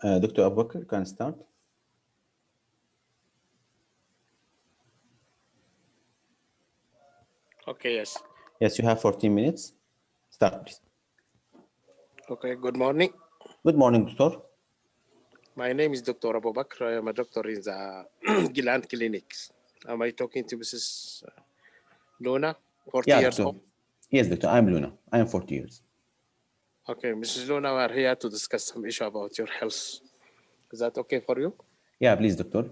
Dr. Abubakar, can start. Okay, yes. Yes, you have 14 minutes. Start, please. Okay, good morning. Good morning, doctor. My name is Dr. Abubakar. I am a doctor in the Gland Clinics. Am I talking to Mrs. Luna, 40 Yeah, years doctor. old? Yes, doctor. I'm Luna. I am 40 years. Okay, Mrs. Luna, we are here to discuss some issue about your health. Is that okay for you? Yeah, please, doctor.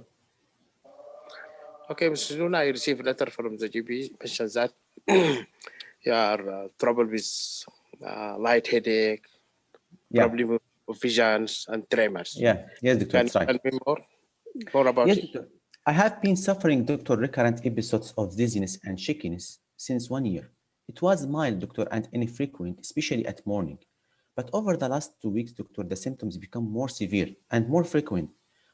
Okay, Mrs. Luna, I received a letter from the GP mentions that you are trouble with light headache, Yeah. problem of visions and tremors. Yeah. Yes, doctor. Can you That's right. tell me more about Yes, it? doctor. I have been suffering, doctor, recurrent episodes of dizziness and shakiness since 1 year. It was mild, doctor, and infrequent, especially at morning. But over the last 2 weeks, doctor, the symptoms become more severe and more frequent.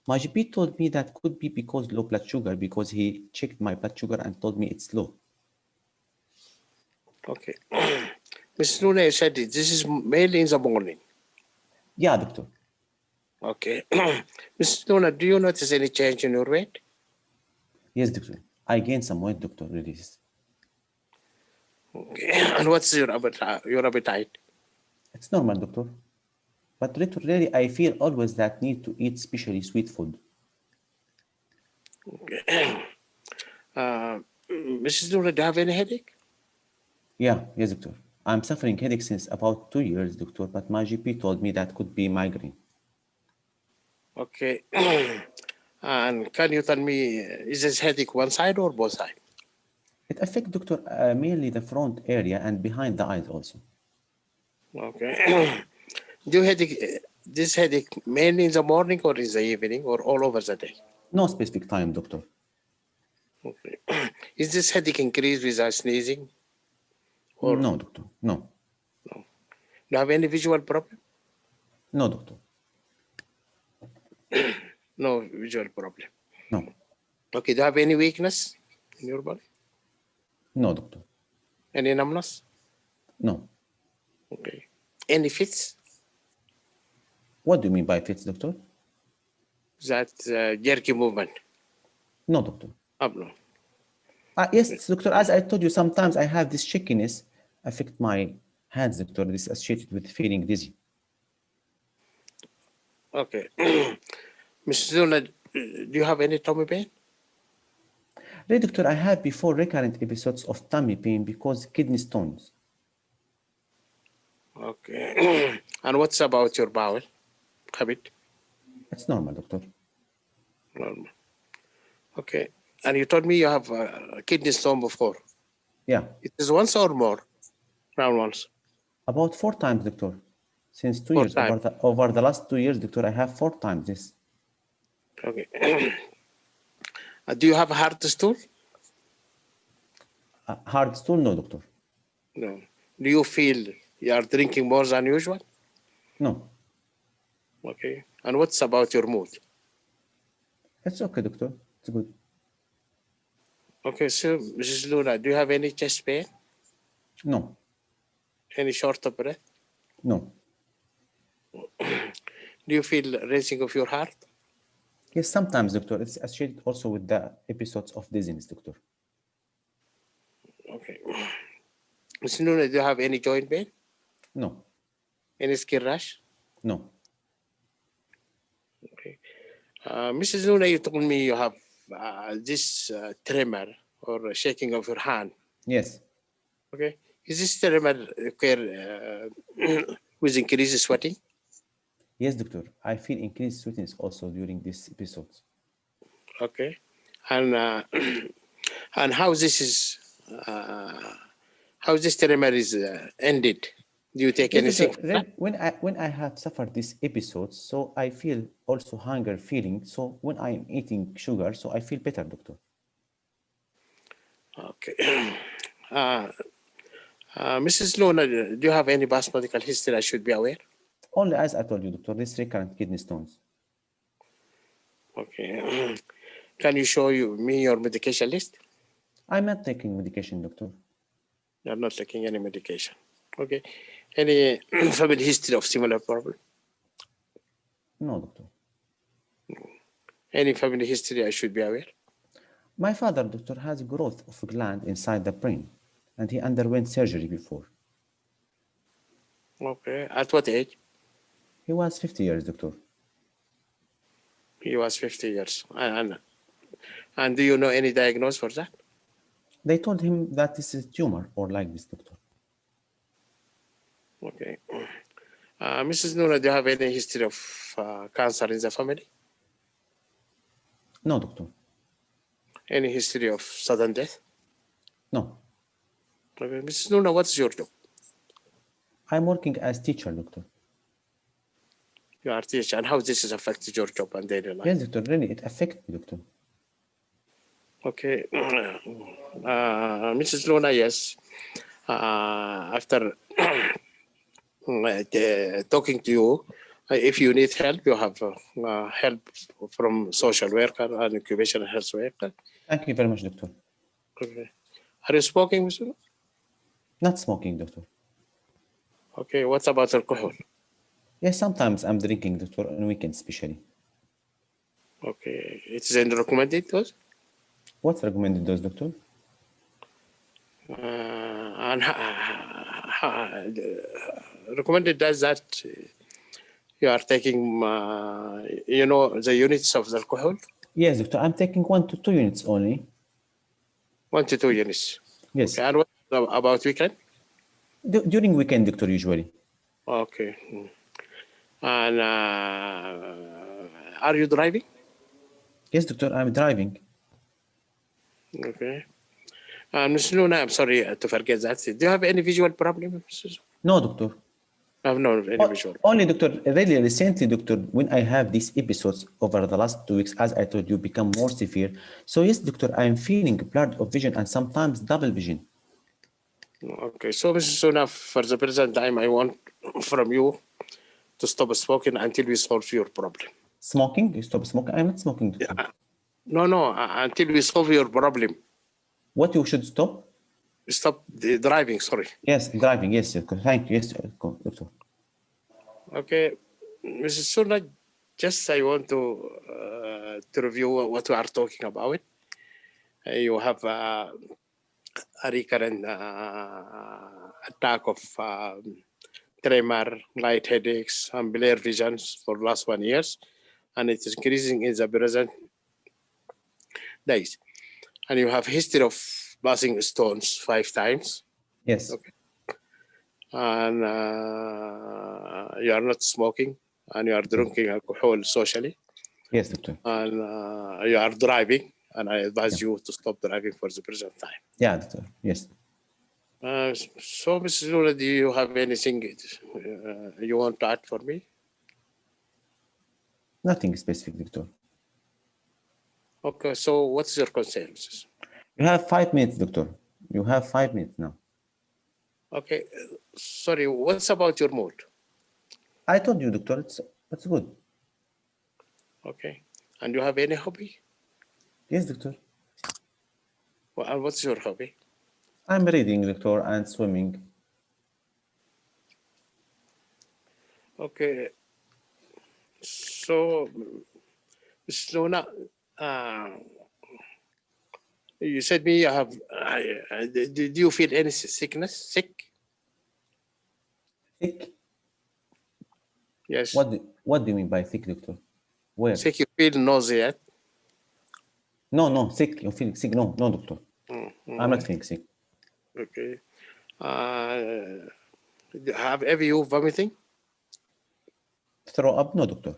My GP told me that could be because low blood sugar, because he checked my blood sugar and told me it's low. Okay. Mrs. Luna, you said this is mainly in the morning. Yeah, doctor. Okay. Mrs. Luna, do you notice any change in your weight? Yes, doctor. I gained some weight, doctor. Really. Okay. And what's your appetite? It's normal, doctor. But doctor, really, I feel always that need to eat especially sweet food. Okay. Mrs. Luna, do you have any headache? Yeah, yes, doctor. I'm suffering headache since about 2 years, doctor, but my GP told me that could be migraine. Okay. And can you tell me, is this headache one side or both sides? It affects, doctor, mainly the front area and behind the eyes also. Okay. Do you this headache mainly in the morning or in the evening or all over the day? No specific time, doctor. Okay. Is this headache increased with sneezing or No, doctor. No. no? Do you have any visual problem? No, doctor. No visual problem. No. Okay. Do you have any weakness in your body? No, doctor. Any numbness? No. Okay. Any fits? What do you mean by fits, doctor? That jerky movement? No, doctor. No. Yes, doctor, as I told you, sometimes I have this shakiness affect my hands, doctor. This is associated with feeling dizzy. Okay. Mr. Zuna, do you have any tummy pain? Really, doctor, I had before recurrent episodes of tummy pain because kidney stones. Okay. And what's about your bowel habit? It's normal, doctor. Normal. Okay. And you told me you have a kidney stone before. Yeah. It is once or more? Around once. About 4 times, doctor. Since 2 years, Times. over the last 2 years, doctor, I have 4 times this. Okay. Do you have a hard stool? Hard stool, no, doctor. No. Do you feel you are drinking more than usual? No. Okay. And what's about your mood? It's okay, doctor. It's good. Okay, so Mrs. Luna, do you have any chest pain? No. Any short of breath? No. Do you feel racing of your heart? Yes, sometimes, doctor. It's associated also with the episodes of dizziness, doctor. Okay. Mrs. Luna, do you have any joint pain? No. Any skin rash? No. Okay. Mrs. Luna, you told me you have this tremor or shaking of your hand. Yes. Okay. Is this tremor occur with increased sweating? Yes, doctor. I feel increased sweetness also during these episodes. Okay. And and how this tremor is ended? Do you take Yes, anything doctor. for that? When I have suffered these episodes, so I feel also hunger feeling. So when I am eating sugar, so I feel better, doctor. Okay. Mrs. Luna, do you have any past medical history I should be aware? Only as I told you, doctor, this recurrent kidney stones. Okay. Can you show me your medication list? I'm not taking medication, doctor. You're not taking any medication. Okay. Any family history of similar problem? No, doctor. Any family history I should be aware? My father, doctor, has growth of gland inside the brain, and he underwent surgery before. Okay. At what age? He was 50 years, doctor. He was 50 years. And do you know any diagnosis for that? They told him that this is tumor or like this, doctor. Okay. Mrs. Nuna, do you have any history of cancer in the family? No, doctor. Any history of sudden death? No. Okay. Mrs. Nuna, what's your job? I'm working as teacher, doctor. You are a teacher. And how this has affected your job and daily life? Yes, doctor, really, it affects me, doctor. Okay. Mrs. Luna, yes. After talking to you, if you need help, you have help from social worker and occupational health worker. Thank you very much, doctor. Okay. Are you smoking, Mr. Luna? Not smoking, doctor. Okay. What about alcohol? Yes, sometimes I'm drinking, doctor, on weekends especially. Okay. It's in recommended dose? What's recommended dose, doctor? And recommended does that you are taking, the units of the alcohol? Yes, doctor, I'm taking 1 to 2 units only. 1 to 2 units. Yes. Okay. And what about weekend? During weekend, doctor, usually. Okay. And are you driving? Yes, doctor, I'm driving. Okay. Ms. Luna, I'm sorry to forget that. Do you have any visual problem? No, doctor. I have no any visual. Only, doctor, really recently, doctor, when I have these episodes over the last 2 weeks, as I told you, become more severe. So yes, doctor, I'm feeling blurred of vision and sometimes double vision. Okay. So, Mrs. Luna, for the present time, I want from you to stop smoking until we solve your problem. Smoking? You stop smoking? I'm not smoking, doctor. No, until we solve your problem. What you should stop? Stop the driving, sorry. Yes, driving. Yes, doctor. Thank you. Yes, doctor. Okay. Mrs. Luna, just I want to review what we are talking about. You have a recurrent attack of tremor, light headaches, and blurred visions for last 1 year, and it is increasing in the present days. And you have history of passing stones 5 times. Yes. Okay. And you are not smoking, and you are drinking alcohol socially. Yes, doctor. And you are driving, and I advise you to stop driving for the present time. Yeah, doctor. Yes. So, Mrs. Luna, do you have anything you want to add for me? Nothing specific, doctor. Okay, so what's your concern, Mrs.? You have 5 minutes, doctor. You have 5 minutes now. Okay, sorry, what's about your mood? I told you, doctor, it's good. Okay, and you have any hobby? Yes, doctor. Well, and what's your hobby? I'm reading, doctor, and swimming. Okay, so, Mrs. Luna, you said me you have, do you feel any sickness, sick? Sick? Yes. What do you mean by sick, doctor? Where? Sick, you feel nausea? No, sick. You feel sick? No, doctor. I'm not feeling sick. Okay. Have ever you vomiting? Throw up? No, doctor.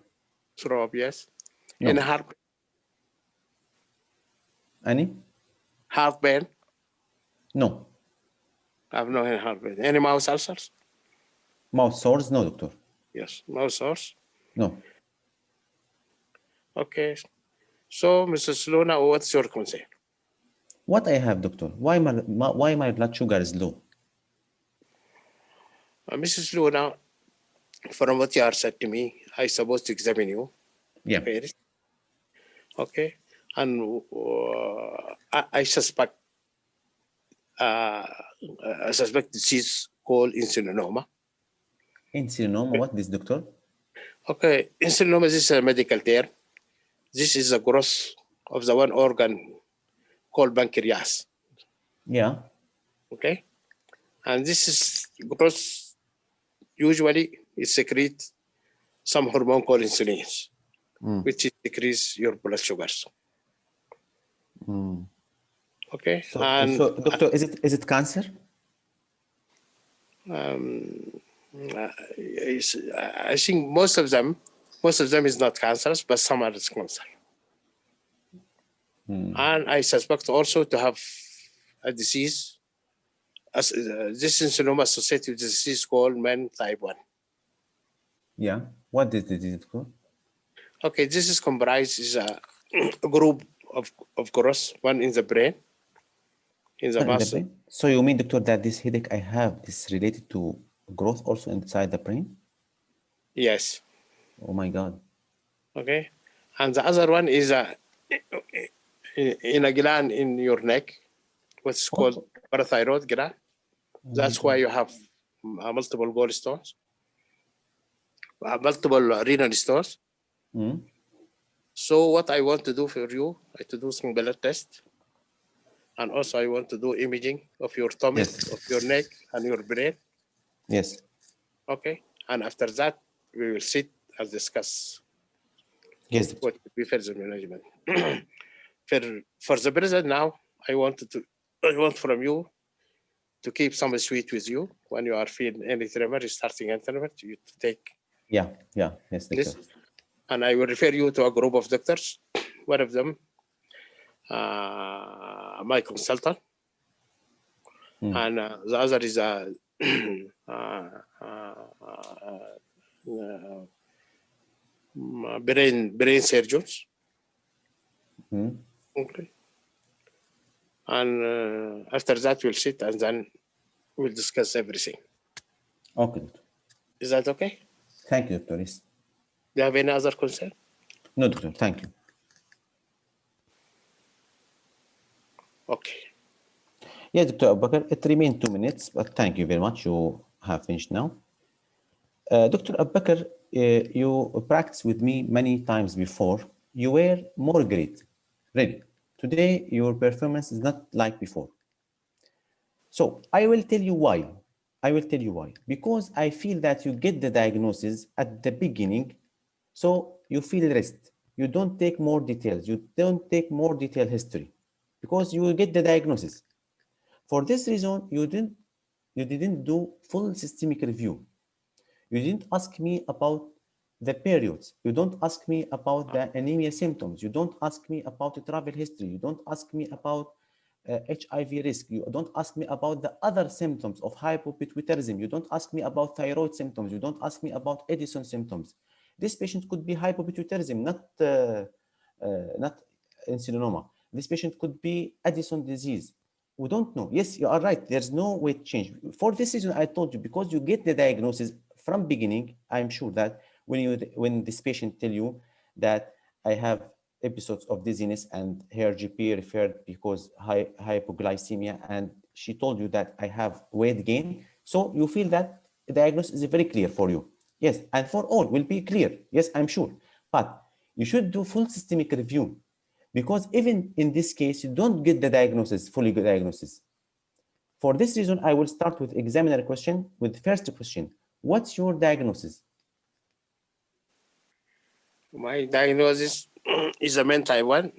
Throw up, yes. No. Any heart? Any? Heartburn? No. I have no heartburn. Any mouth ulcers? Mouth sores? No, doctor. Yes, mouth sores. No. Okay. So, Mrs. Luna, what's your concern? What I have, doctor? Why my blood sugar is low? Mrs. Luna, from what you are said to me, I supposed to examine you. Yeah. First. Okay. And I suspect disease called insulinoma. Insulinoma? What this, doctor? Okay, insulinoma is a medical term. This is the growth of the one organ called pancreas. Yeah. Okay, and this is growth usually it secretes some hormone called insulin, which decrease your blood sugars. Okay, So, and so doctor, is it cancer? I think most of them is not cancerous, but some are cancer. And I suspect also to have a disease, this insulinoma associated with disease called men type 1. Yeah. What is the disease called? Okay, this is comprised is a group of growth, one in the brain, in the In the muscle. brain? So you mean, doctor, that this headache I have is related to growth also inside the brain? Yes. Oh my God. Okay, and the other one is in a gland in your neck, what's called What? parathyroid gland. That's why you have multiple gallstones, multiple renal stones. So what I want to do for you, I to do some blood test, and also I want to do imaging of your tummy, Yes. of your neck, and your brain. Yes. Okay, and after that we will sit and discuss Yes, doctor. what would be further management. For the present now, I want from you to keep some sweet with you when you are feeling any tremor, starting a tremor, you to take Yeah. Yeah. Yes, doctor. this, and I will refer you to a group of doctors. One of them, my consultant, and the other is brain surgeons. Okay. And after that, we'll sit and then we'll discuss everything. Okay, doctor. Is that okay? Thank you, doctor. Yes. Do you have any other concern? No, doctor. Thank you. Okay. Yes, Dr. Abubakar, it remained 2 minutes, but thank you very much. You have finished now. Dr. Abubakar, you practiced with me many times before. You were more great, really. Today, your performance is not like before. So I will tell you why. I will tell you why. Because I feel that you get the diagnosis at the beginning, so you feel rest. You don't take more details. You don't take more detailed history because you will get the diagnosis. For this reason, you didn't do full systemic review. You didn't ask me about the periods. You don't ask me about the anemia symptoms. You don't ask me about the travel history. You don't ask me about HIV risk. You don't ask me about the other symptoms of hypopituitarism. You don't ask me about thyroid symptoms. You don't ask me about Edison symptoms. This patient could be hypopituitarism, not insulinoma. This patient could be Addison disease. We don't know. Yes, you are right. There's no way to change. For this reason, I told you, because you get the diagnosis from beginning, I'm sure that when this patient tell you that I have episodes of dizziness and her GP referred because hypoglycemia, and she told you that I have weight gain, so you feel that the diagnosis is very clear for you. Yes, and for all will be clear. Yes, I'm sure. But you should do full systemic review, because even in this case, you don't get the diagnosis, fully good diagnosis. For this reason, I will start with examiner question with first question. What's your diagnosis? My diagnosis is a men type 1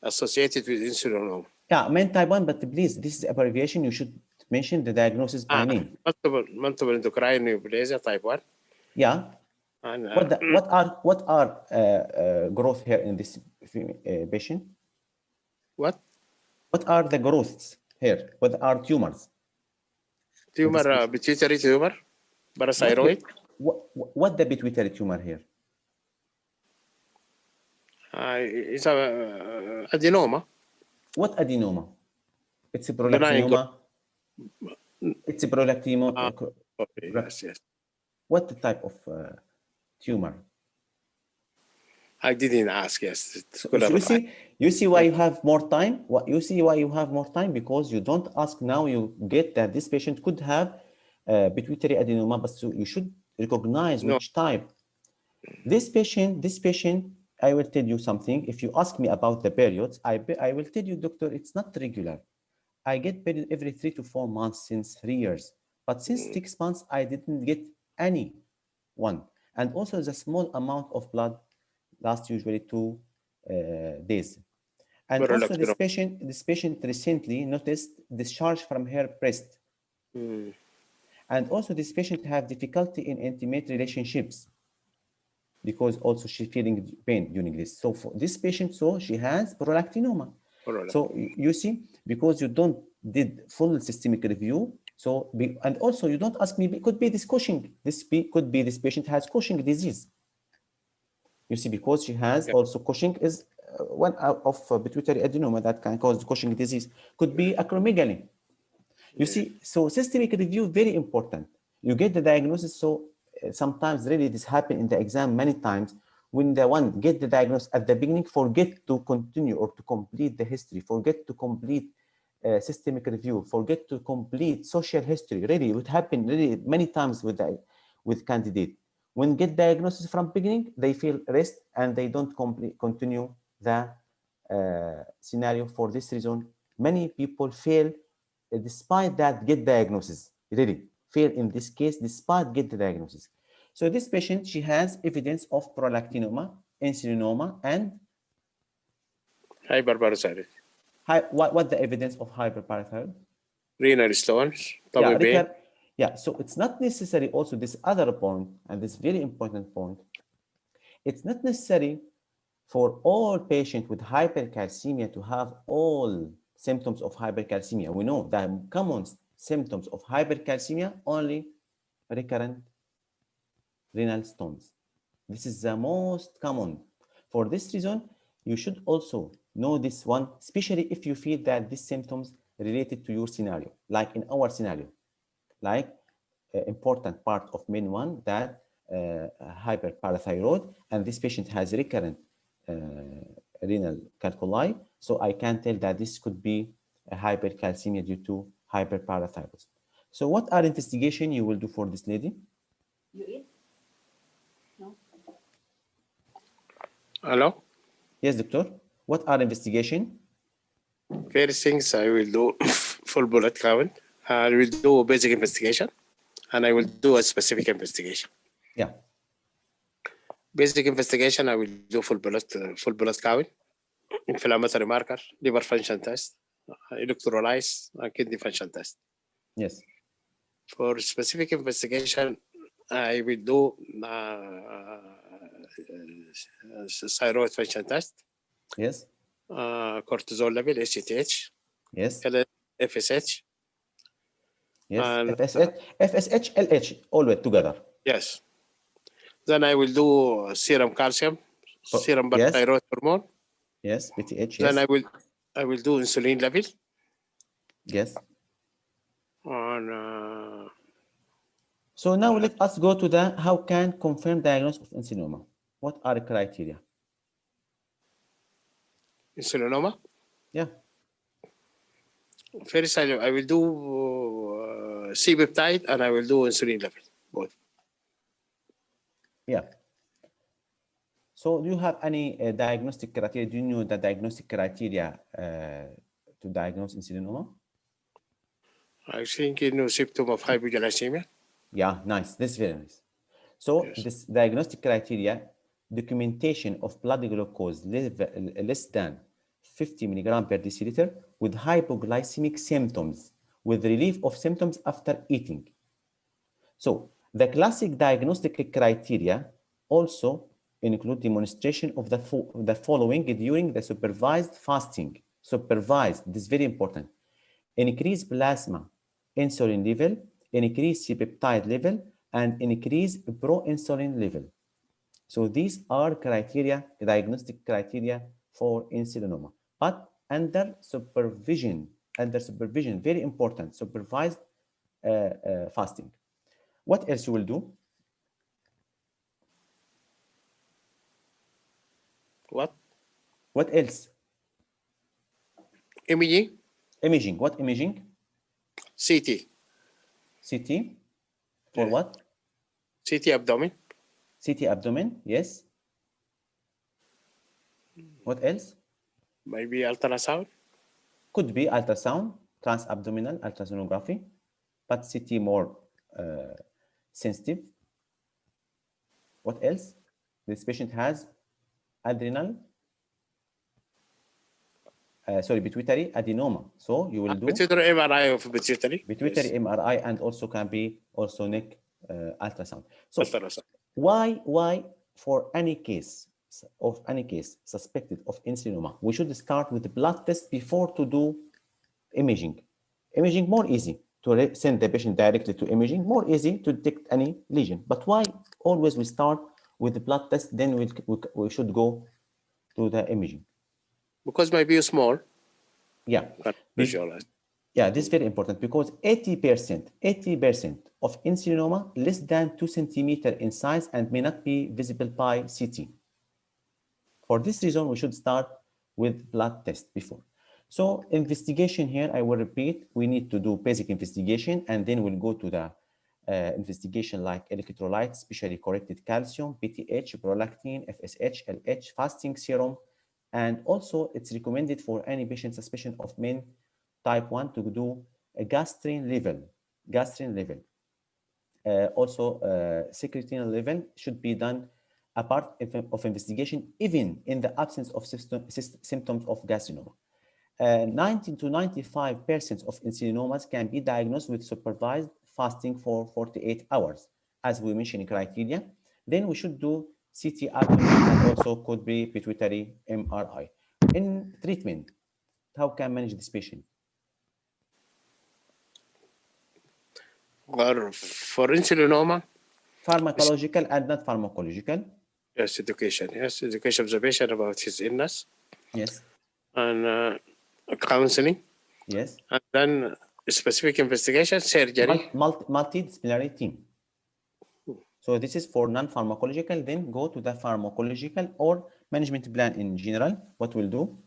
associated with insulinoma. Yeah, men type 1, but please, this is abbreviation. You should mention the diagnosis by name. Multiple endocrine neoplasia type 1. Yeah. And what are growth here in this patient? What? What are the growths here? What are tumors? Tumor, pituitary tumor, parathyroid. What the pituitary tumor here? It's a adenoma. What adenoma? It's a prolactinoma. It's a prolactinoma. Okay, yes. What type of tumor? I didn't ask. Yes. So you see why you have more time. You see why you have more time, because you don't ask now. You get that this patient could have pituitary adenoma, but so you should recognize which type. This patient, I will tell you something. If you ask me about the periods, I will tell you, doctor, it's not regular. I get period every 3 to 4 months since 3 years. But since 6 months, I didn't get any one. And also the small amount of blood lasts usually 2 days. And also Prolactin. this patient recently noticed discharge from her breast. Mm. And also this patient have difficulty in intimate relationships because also she's feeling pain during this. So for this patient, so she has prolactinoma. So Prolactin. you see, because you don't did full systemic review, so and also you don't ask me, it could be this Cushing. Could be this patient has Cushing disease. You see, because she has Okay. also Cushing is one out of pituitary adenoma that can cause Cushing disease. Could be acromegaly. You Yeah. see, so systemic review very important. You get the diagnosis. So sometimes really this happen in the exam many times when the one get the diagnosis at the beginning, forget to continue or to complete the history, forget to complete systemic review, forget to complete social history. Really, it would happen really many times with candidate. When get diagnosis from beginning, they feel rest and they don't continue the scenario. For this reason, many people fail despite that get diagnosis, really fail in this case despite get the diagnosis. So this patient, she has evidence of prolactinoma, insulinoma, and Hyperparathyroid. what the evidence of hyperparathyroid? Renal stones. Yeah, Tummy pain. yeah. So it's not necessary. Also, this other point, and this very important point, it's not necessary for all patients with hypercalcemia to have all symptoms of hypercalcemia. We know that common symptoms of hypercalcemia only recurrent renal stones. This is the most common. For this reason, you should also know this one, especially if you feel that these symptoms related to your scenario, like in our scenario, like important part of main one that hyperparathyroid, and this patient has recurrent uh, renal calculi. So I can tell that this could be a hypercalcemia due to hyperparathyroidism. So what are investigation you will do for this lady? Hello. Yes, doctor. What are investigation? First things I will do full blood count. I will do a basic investigation, and I will do a specific investigation. Yeah. Basic investigation, I will do full blood count, inflammatory marker, liver function test, electrolytes, and kidney function test. Yes. For specific investigation, I will do thyroid function test, Yes. cortisol level, HTH, Yes. FSH, Yes. and FSH, LH, always together. yes. Then I will do serum calcium, serum Yes. thyroid hormone. Yes. PTH. Then Yes. I will do insulin level. Yes. On So now let us go to the how can confirm diagnosis of insulinoma. What are the criteria? insulinoma. Yeah. First, I will do C peptide and I will do insulin level both. Yeah. So do you have any diagnostic criteria? Do you know the diagnostic criteria to diagnose insulinoma? I think you know symptom of hypoglycemia. Yeah, nice. This is very nice. So Yes. this diagnostic criteria, documentation of blood glucose less than 50 milligram per deciliter with hypoglycemic symptoms, with relief of symptoms after eating. So the classic diagnostic criteria also include demonstration of the following during the supervised fasting. Supervised, this is very important. Increase plasma insulin level, increase C-peptide level, and increase proinsulin level. So these are criteria, diagnostic criteria for insulinoma, but under supervision, very important, supervised fasting. What else you will do? What? What else? Imaging, Imaging. What imaging? CT. CT. For Yes. what? CT abdomen. CT abdomen, yes. What else? Maybe ultrasound. Could be ultrasound, transabdominal ultrasonography, but CT more sensitive. What else? This patient has adrenal, pituitary adenoma. So you will do Pituitary MRI of pituitary. pituitary Yes. MRI and also can be also neck ultrasound. So Ultrasound. why for any case suspected of insulinoma, we should start with the blood test before to do imaging. Imaging more easy to send the patient directly to imaging, more easy to detect any lesion. But why always we start with the blood test, then we should go to the imaging? Because maybe small. Yeah. Visualize. Yeah, this is very important because 80% of insulinoma less than 2 centimeters in size and may not be visible by CT. For this reason, we should start with blood test before. So investigation here, I will repeat, we need to do basic investigation and then we'll go to the investigation like electrolytes, especially corrected calcium, PTH, prolactin, FSH, LH, fasting serum. And also it's recommended for any patient suspicion of men type 1 to do a gastrin level. Also, secretin level should be done apart of investigation, even in the absence of symptoms of carcinoma. 90 to 95% of insulinomas can be diagnosed with supervised fasting for 48 hours, as we mentioned in criteria. Then we should do CT abdomen and also could be pituitary MRI. In treatment, how can manage this patient? Or for insulinoma. Pharmacological and not pharmacological. Yes, education. Yes, education of the patient about his illness. Yes. And counseling. Yes. And then specific investigation, surgery. Multidisciplinary team. So this is for non-pharmacological, then go to the pharmacological or management plan in general. What we'll do?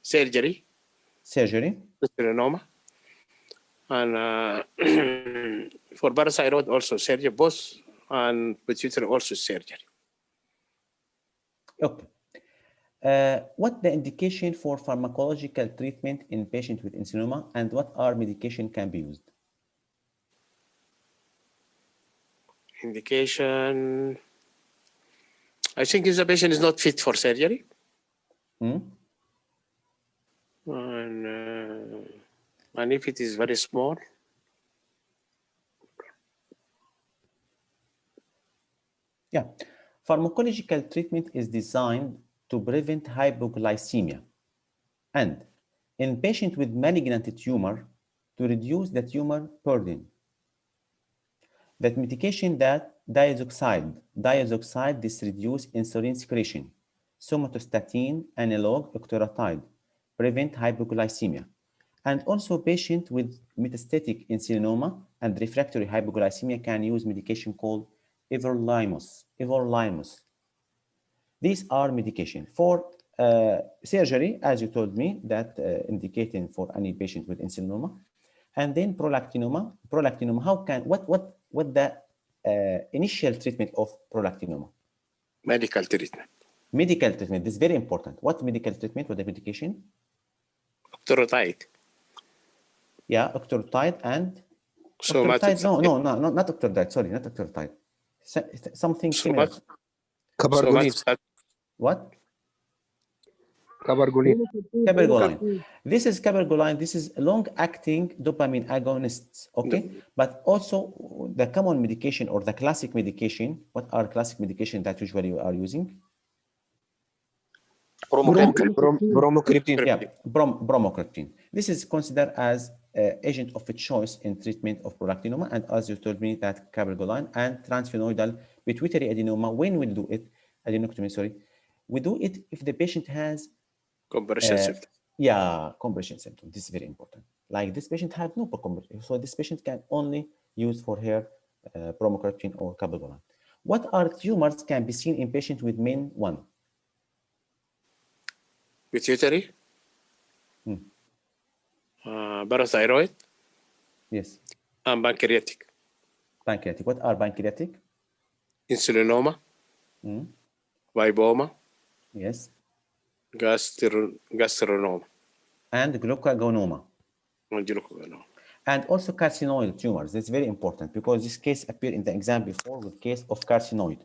Surgery. Insulinoma. And for parathyroid also surgery, both, and pituitary also surgery. Okay. What the indication for pharmacological treatment in patient with insulinoma and what are medication can be used? Indication, I think if the patient is not fit for surgery. And if it is very small. Yeah, pharmacological treatment is designed to prevent hypoglycemia and in patient with malignant tumor to reduce the tumor burden. That medication that diazoxide this reduce insulin secretion. Somatostatin analog octreotide prevent hypoglycemia. And also patient with metastatic insulinoma and refractory hypoglycemia can use medication called everolimus. These are medication for surgery, as you told me, that indicating for any patient with insulinoma. And then prolactinoma, what the initial treatment of prolactinoma? Medical treatment. Medical treatment, this is very important. What medical treatment, what the medication? Octreotide. Yeah, octreotide and? Octreotide, no, not octreotide, sorry, not octreotide. Something similar. Cabergoline. What? Cabergoline. This is cabergoline. This is long-acting dopamine agonists, okay? But also the common medication or the classic medication, what are classic medication that usually you are using? Bromocriptine. Yeah, bromocriptine. This is considered as agent of choice in treatment of prolactinoma. And as you told me that cabergoline and transphenyl pituitary adenoma, when we do it, adenectomy, sorry, we do it if the patient has compression symptom. Yeah, compression symptom. This is very important. Like this patient has no compression, so this patient can only use for her bromocriptine or cabergoline. What are tumors can be seen in patient with MEN 1? Pituitary. Parathyroid. Yes. And pancreatic. Pancreatic. What are pancreatic? insulinoma, Mm. viboma, Yes. gastronoma, And glucagonoma. glucagonoma. And also carcinoid tumors. That's very important because this case appeared in the exam before with case of carcinoid.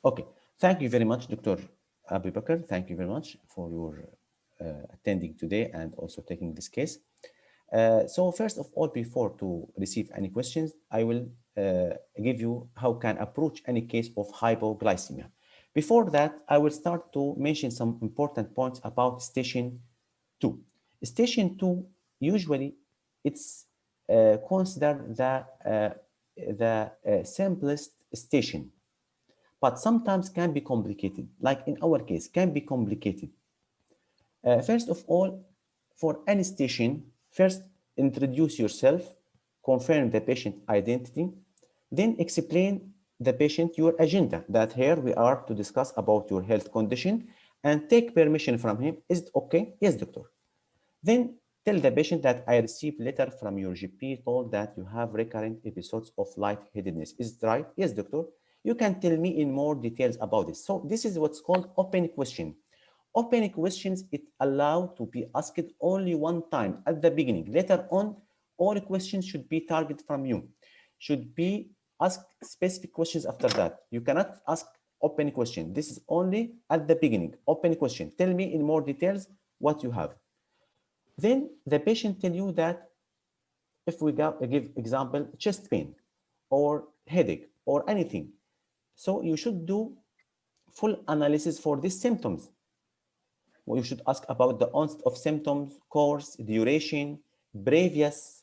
Okay, thank you very much, Dr. Abu Bakr. Thank you very much for your attending today and also taking this case. So first of all, before to receive any questions, I will give you how can approach any case of hypoglycemia. Before that, I will start to mention some important points about station 2. Station 2, usually it's considered the simplest station, but sometimes can be complicated, like in our case, can be complicated. First of all, for any station, first introduce yourself, confirm the patient identity, then explain the patient your agenda, that here we are to discuss about your health condition and take permission from him. Is it okay? Yes, doctor. Then tell the patient that I received letter from your GP told that you have recurrent episodes of lightheadedness. Is it right? Yes, doctor. You can tell me in more details about this. So this is what's called open question. Open questions, it allowed to be asked only one time at the beginning. Later on, all questions should be targeted from you. Should be asked specific questions after that. You cannot ask open question. This is only at the beginning. Open question. Tell me in more details what you have. Then the patient tell you that if we give example, chest pain or headache or anything. So you should do full analysis for these symptoms. You should ask about the onset of symptoms, course, duration, previous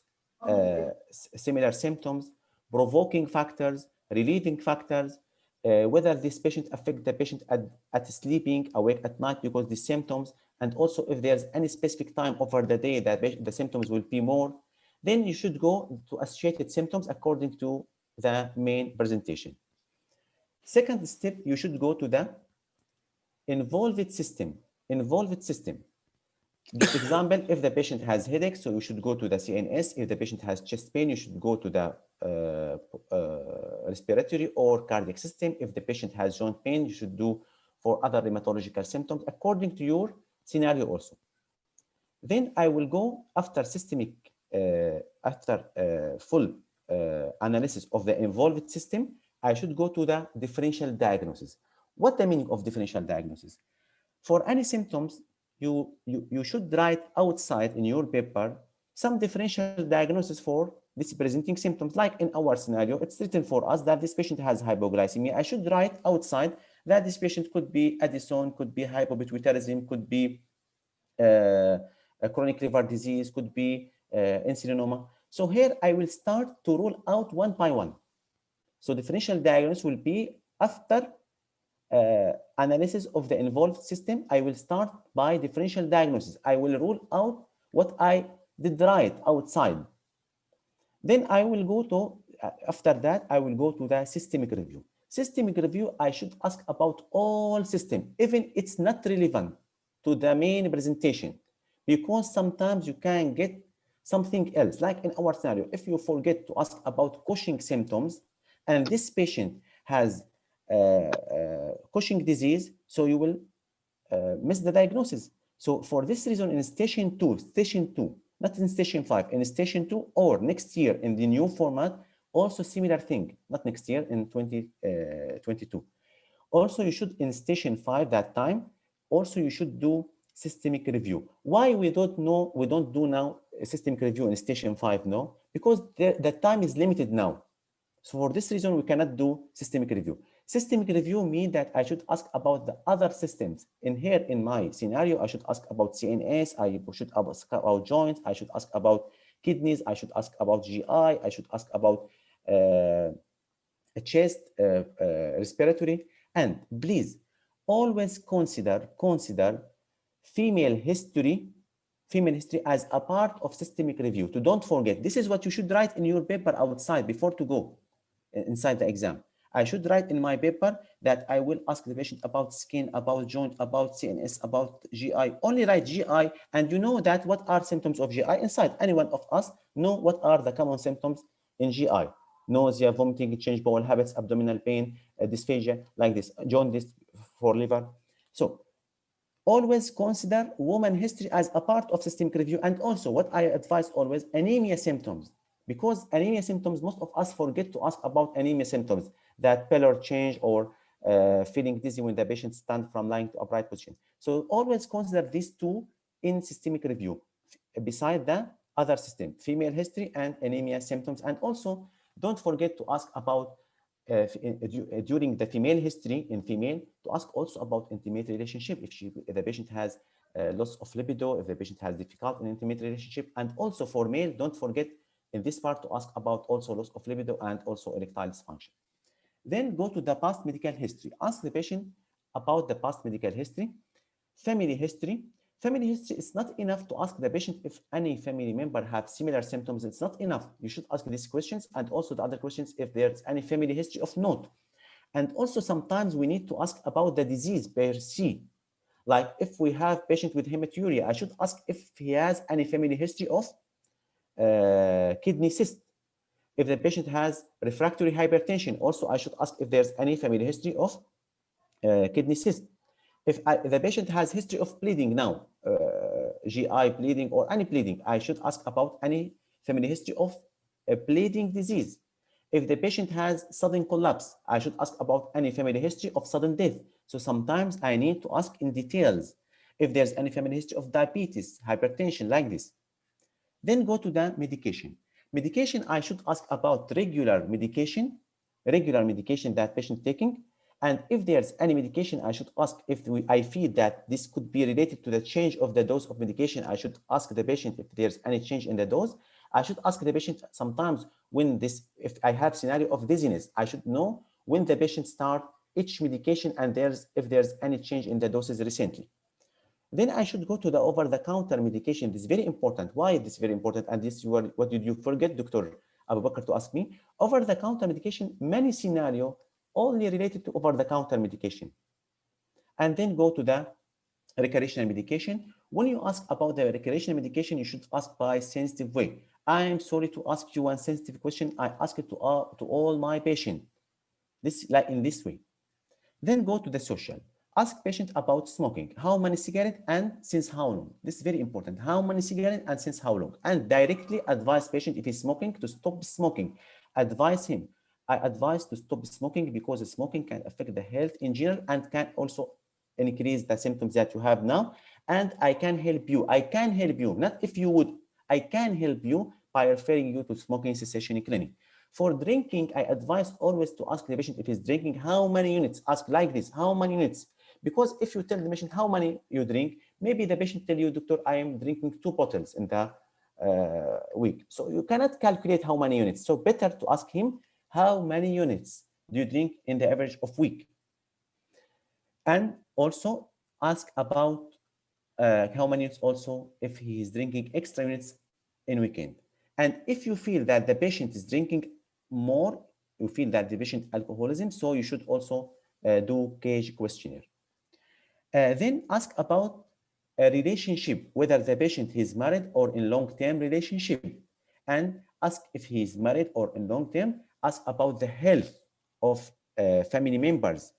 similar symptoms, provoking factors, relieving factors, whether this patient affect the patient at sleeping, awake at night because the symptoms, and also if there's any specific time over the day that the symptoms will be more, then you should go to associated symptoms according to the main presentation. Second step, you should go to the involved system. Involved system. Example, if the patient has headache, so you should go to the CNS. If the patient has chest pain, you should go to the respiratory or cardiac system. If the patient has joint pain, you should do for other rheumatological symptoms according to your scenario also. Then I will go after systemic, full analysis of the involved system, I should go to the differential diagnosis. What the meaning of differential diagnosis? For any symptoms, you should write outside in your paper some differential diagnosis for this presenting symptoms. Like in our scenario, it's written for us that this patient has hypoglycemia. I should write outside that this patient could be Addison, could be hypopituitarism, could be a chronic liver disease, could be insulinoma. So here I will start to rule out one by one. So differential diagnosis will be after analysis of the involved system. I will start by differential diagnosis. I will rule out what I did right outside. Then I will go to, after that, I will go to the systemic review. Systemic review, I should ask about all system, even it's not relevant to the main presentation, because sometimes you can get something else. Like in our scenario, if you forget to ask about Cushing symptoms, and this patient has Cushing disease, so you will miss the diagnosis. So for this reason, in station 2, not in station 5, in station 2 or next year in the new format, also similar thing, not next year in 2022. Also, you should in station 5 that time, also you should do systemic review. Why we don't do now a systemic review in station 5 no? Because the time is limited now. So for this reason, we cannot do systemic review. Systemic review means that I should ask about the other systems. In here, in my scenario, I should ask about CNS, I should ask about joints, I should ask about kidneys, I should ask about GI, I should ask about chest, respiratory. And please, always consider female history as a part of systemic review. To don't forget, this is what you should write in your paper outside before to go inside the exam. I should write in my paper that I will ask the patient about skin, about joint, about CNS, about GI. Only write GI, and you know that what are symptoms of GI inside. Any one of us know what are the common symptoms in GI. nausea, vomiting, change bowel habits, abdominal pain, dysphagia, like this, jaundice for liver. So always consider woman history as a part of systemic review. And also what I advise always, anemia symptoms, because anemia symptoms, most of us forget to ask about anemia symptoms, that pallor change or feeling dizzy when the patient stands from lying to upright position. So always consider these two in systemic review, beside the other system, female history and anemia symptoms. And also don't forget to ask about during the female history in female, to ask also about intimate relationship, if the patient has loss of libido, if the patient has difficult in intimate relationship. And also for male, don't forget in this part to ask about also loss of libido and also erectile dysfunction. Then go to the past medical history. Ask the patient about the past medical history. Family history. Family history is not enough to ask the patient if any family member have similar symptoms. It's not enough. You should ask these questions and also the other questions if there's any family history of note. And also sometimes we need to ask about the disease per se. Like if we have patient with hematuria, I should ask if he has any family history of kidney cyst. If the patient has refractory hypertension, also I should ask if there's any family history of kidney cyst. If the patient has history of bleeding now, GI bleeding or any bleeding, I should ask about any family history of a bleeding disease. If the patient has sudden collapse, I should ask about any family history of sudden death. So sometimes I need to ask in details if there's any family history of diabetes, hypertension, like this. Then go to the medication. Medication, I should ask about regular medication that patient taking. And if there's any medication, I should ask if I feel that this could be related to the change of the dose of medication. I should ask the patient if there's any change in the dose. I should ask the patient sometimes when if I have scenario of dizziness, I should know when the patient start each medication and if there's any change in the doses recently. Then I should go to the over-the-counter medication. This is very important. Why is this very important? And this, what did you forget, Dr. Abu Bakr, to ask me? Over-the-counter medication, many scenario only related to over-the-counter medication. And then go to the recreational medication. When you ask about the recreational medication, you should ask by sensitive way. I am sorry to ask you one sensitive question. I ask it to all my patients. This, like in this way. Then go to the social. Ask patient about smoking. How many cigarettes and since how long? This is very important. How many cigarettes and since how long? And directly advise patient if he's smoking to stop smoking. Advise him. I advise to stop smoking because smoking can affect the health in general and can also increase the symptoms that you have now. And I can help you. I can help you. Not if you would. I can help you by referring you to smoking cessation clinic. For drinking, I advise always to ask the patient if he's drinking how many units. Ask like this, how many units? Because if you tell the patient how many you drink, maybe the patient tell you, doctor, I am drinking 2 bottles in the week. So you cannot calculate how many units. So better to ask him how many units do you drink in the average of week? And also ask about how many units also if he is drinking extra units in weekend. And if you feel that the patient is drinking more, you feel that the patient alcoholism, so you should also do cage questionnaire. Then ask about a relationship, whether the patient is married or in long-term relationship. And ask if he is married or in long-term. Ask about the health of family members,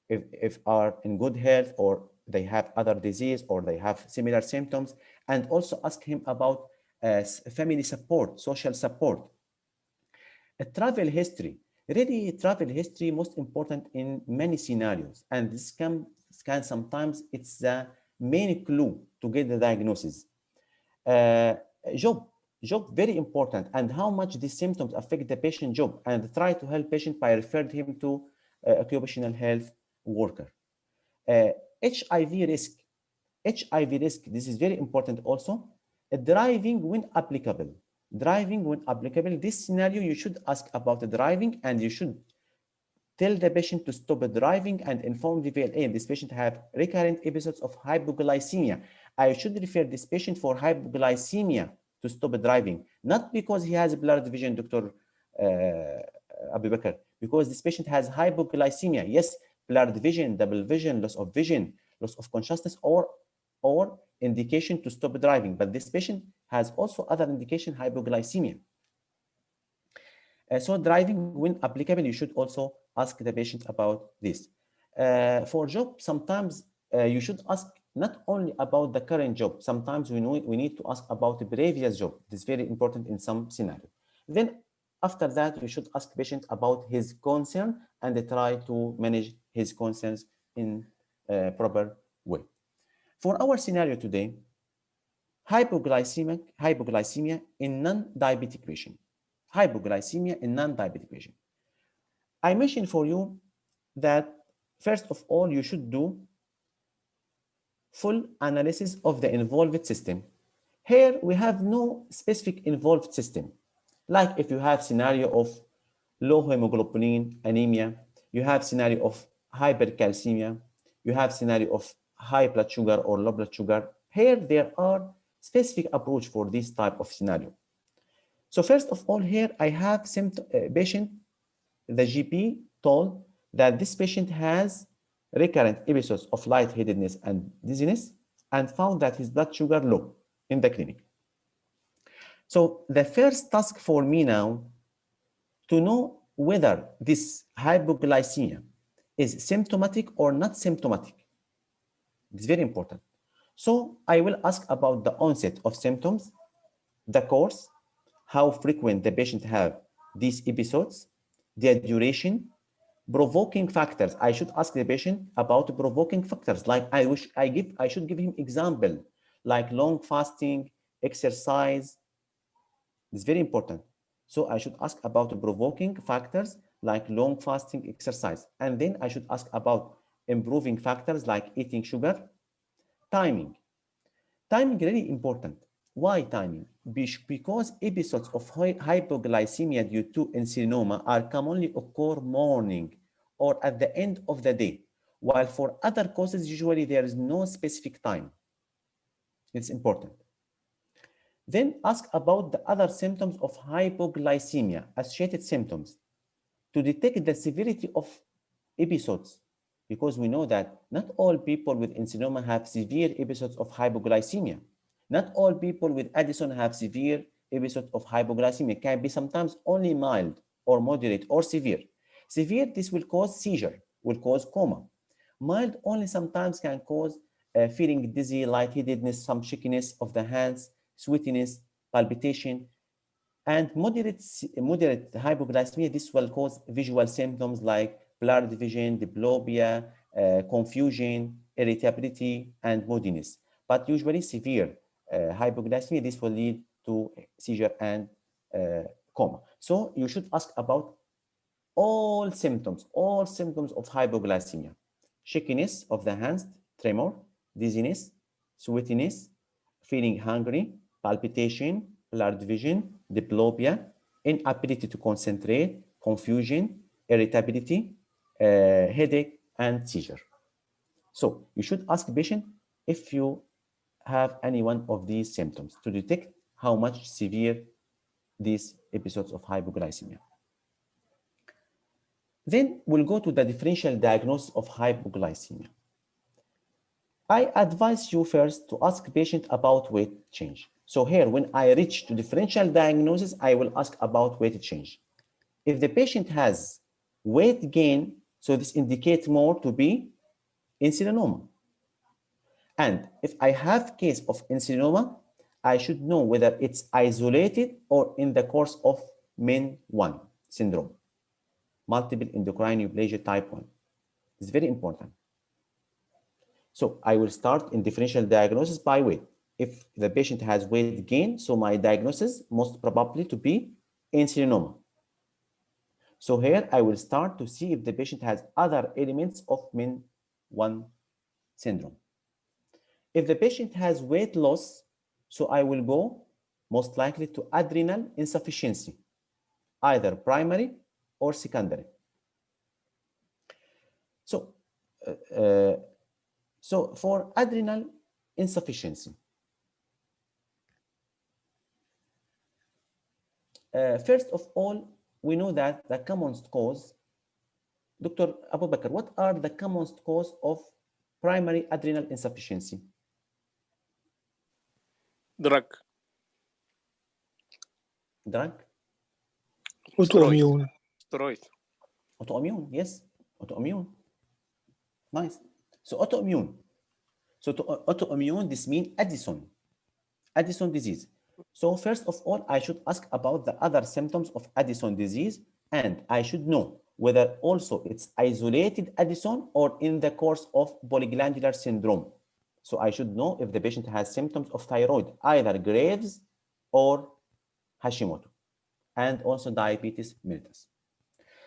if are in good health or they have other disease or they have similar symptoms. And also ask him about family support, social support. A travel history. Really, travel history most important in many scenarios, and this can sometimes it's the main clue to get the diagnosis. Uh, job, very important, and how much these symptoms affect the patient job, and try to help patient by referring him to occupational health worker. HIV risk. HIV risk, this is very important also. Driving when applicable. Driving when applicable. This scenario, you should ask about the driving and you should tell the patient to stop driving and inform the VLA. This patient have recurrent episodes of hypoglycemia. I should refer this patient for hypoglycemia to stop driving, not because he has blurred vision, Dr. Abu Bakr, because this patient has hypoglycemia. Yes, blurred vision, double vision, loss of vision, loss of consciousness, or indication to stop driving. But this patient has also other indication, hypoglycemia. So driving, when applicable, you should also ask the patient about this. For job, sometimes you should ask not only about the current job. Sometimes we need to ask about the previous job. This is very important in some scenario. Then after that, you should ask patient about his concern and try to manage his concerns in a proper way. For our scenario today, hypoglycemia in non-diabetic patient. Hypoglycemia in non-diabetic patient. I mentioned for you that first of all, you should do full analysis of the involved system. Here we have no specific involved system. Like if you have scenario of low hemoglobin anemia, you have scenario of hypercalcemia, you have scenario of high blood sugar or low blood sugar. Here there are specific approach for this type of scenario. So first of all, here I have patient, the GP told that this patient has recurrent episodes of lightheadedness and dizziness and found that his blood sugar low in the clinic. So the first task for me now to know whether this hypoglycemia is symptomatic or not symptomatic. It's very important. So I will ask about the onset of symptoms, the course, how frequent the patient have these episodes, their duration, provoking factors. I should ask the patient about provoking factors. Like I should give him example, like long fasting, exercise. It's very important. So I should ask about provoking factors like long fasting, exercise. And then I should ask about improving factors like eating sugar, timing. Timing really important. Why timing? Because episodes of hypoglycemia due to insulinoma are commonly occur morning or at the end of the day, while for other causes, usually there is no specific time. It's important. Then ask about the other symptoms of hypoglycemia, associated symptoms, to detect the severity of episodes, because we know that not all people with insulinoma have severe episodes of hypoglycemia. Not all people with Addison have severe episodes of hypoglycemia. It can be sometimes only mild or moderate or severe. Severe, this will cause seizure, will cause coma. Mild only sometimes can cause feeling dizzy, lightheadedness, some shakiness of the hands, sweatiness, palpitation. And moderate hypoglycemia, this will cause visual symptoms like blurred vision, diplopia, confusion, irritability, and moodiness. But usually severe hypoglycemia, this will lead to seizure and coma. So you should ask about all symptoms of hypoglycemia. Shakiness of the hands, tremor, dizziness, sweatiness, feeling hungry, palpitation, blurred vision, diplopia, inability to concentrate, confusion, irritability, headache, and seizure. So you should ask the patient if you have any one of these symptoms to detect how much severe these episodes of hypoglycemia. Then we'll go to the differential diagnosis of hypoglycemia. I advise you first to ask patient about weight change. So here, when I reach to differential diagnosis, I will ask about weight change. If the patient has weight gain, so this indicates more to be insulinoma. And if I have case of insulinoma, I should know whether it's isolated or in the course of MIN-1 syndrome, multiple endocrine neoplasia type 1. It's very important. So I will start in differential diagnosis by weight. If the patient has weight gain, so my diagnosis most probably to be insulinoma. So here I will start to see if the patient has other elements of MIN-1 syndrome. If the patient has weight loss, so I will go most likely to adrenal insufficiency, either primary or secondary. So for adrenal insufficiency, first of all, we know that the commonest cause, Dr. Abu Bakr, what are the commonest cause of primary adrenal insufficiency? Drug. Drug? Autoimmune. Steroid. Autoimmune, yes, autoimmune. Nice. So autoimmune. So to autoimmune, this means Addison disease. So first of all, I should ask about the other symptoms of Addison disease, and I should know whether also it's isolated Addison or in the course of polyglandular syndrome. So I should know if the patient has symptoms of thyroid, either Graves or Hashimoto, and also diabetes mellitus.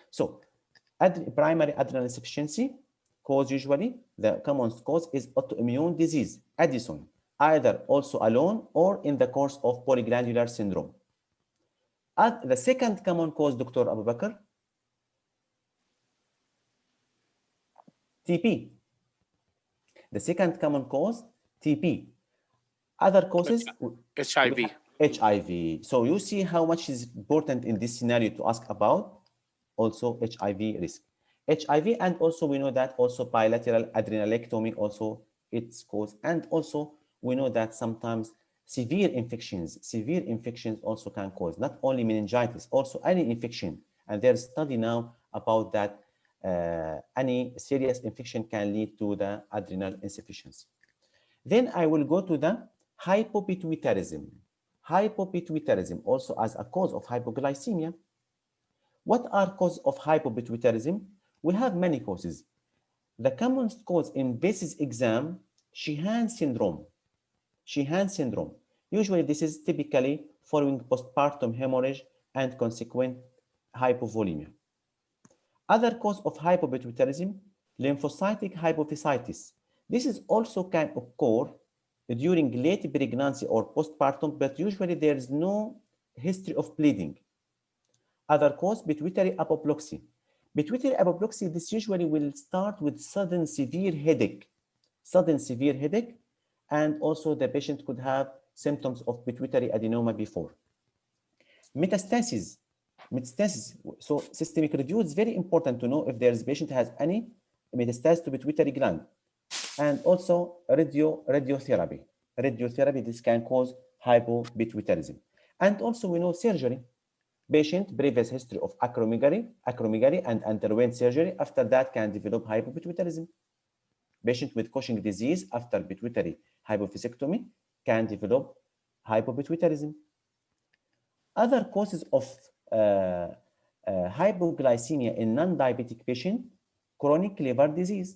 So primary adrenal insufficiency cause, usually the common cause is autoimmune disease, Addison, either also alone or in the course of polyglandular syndrome. The second common cause, Dr. Abu Bakr, TP. The second common cause, TP. Other causes, HIV. HIV. So you see how much is important in this scenario to ask about also HIV risk. HIV, and also we know that also bilateral adrenalectomy also its cause, and also we know that sometimes severe infections also can cause not only meningitis, also any infection, and there's study now about that any serious infection can lead to the adrenal insufficiency. Then I will go to the hypopituitarism. Hypopituitarism also as a cause of hypoglycemia. What are causes of hypopituitarism? We have many causes. The commonest cause in BACES exam, Sheehan syndrome. Sheehan syndrome. Usually this is typically following postpartum hemorrhage and consequent hypovolemia. Other cause of hypopituitarism, lymphocytic hypophysitis. This is also can occur during late pregnancy or postpartum, but usually there is no history of bleeding. Other cause, pituitary apoplexy. Pituitary apoplexy, this usually will start with sudden severe headache, and also the patient could have symptoms of pituitary adenoma before. Metastasis. So systemic review is very important to know if there is patient has any metastasis to pituitary gland, and also radiotherapy. This can cause hypopituitarism, and also we know surgery. Patient previous history of acromegaly and underwent surgery. After that can develop hypopituitarism. Patient with Cushing disease after pituitary hypophysectomy can develop hypopituitarism. Other causes of hypoglycemia in non-diabetic patient, chronic liver disease.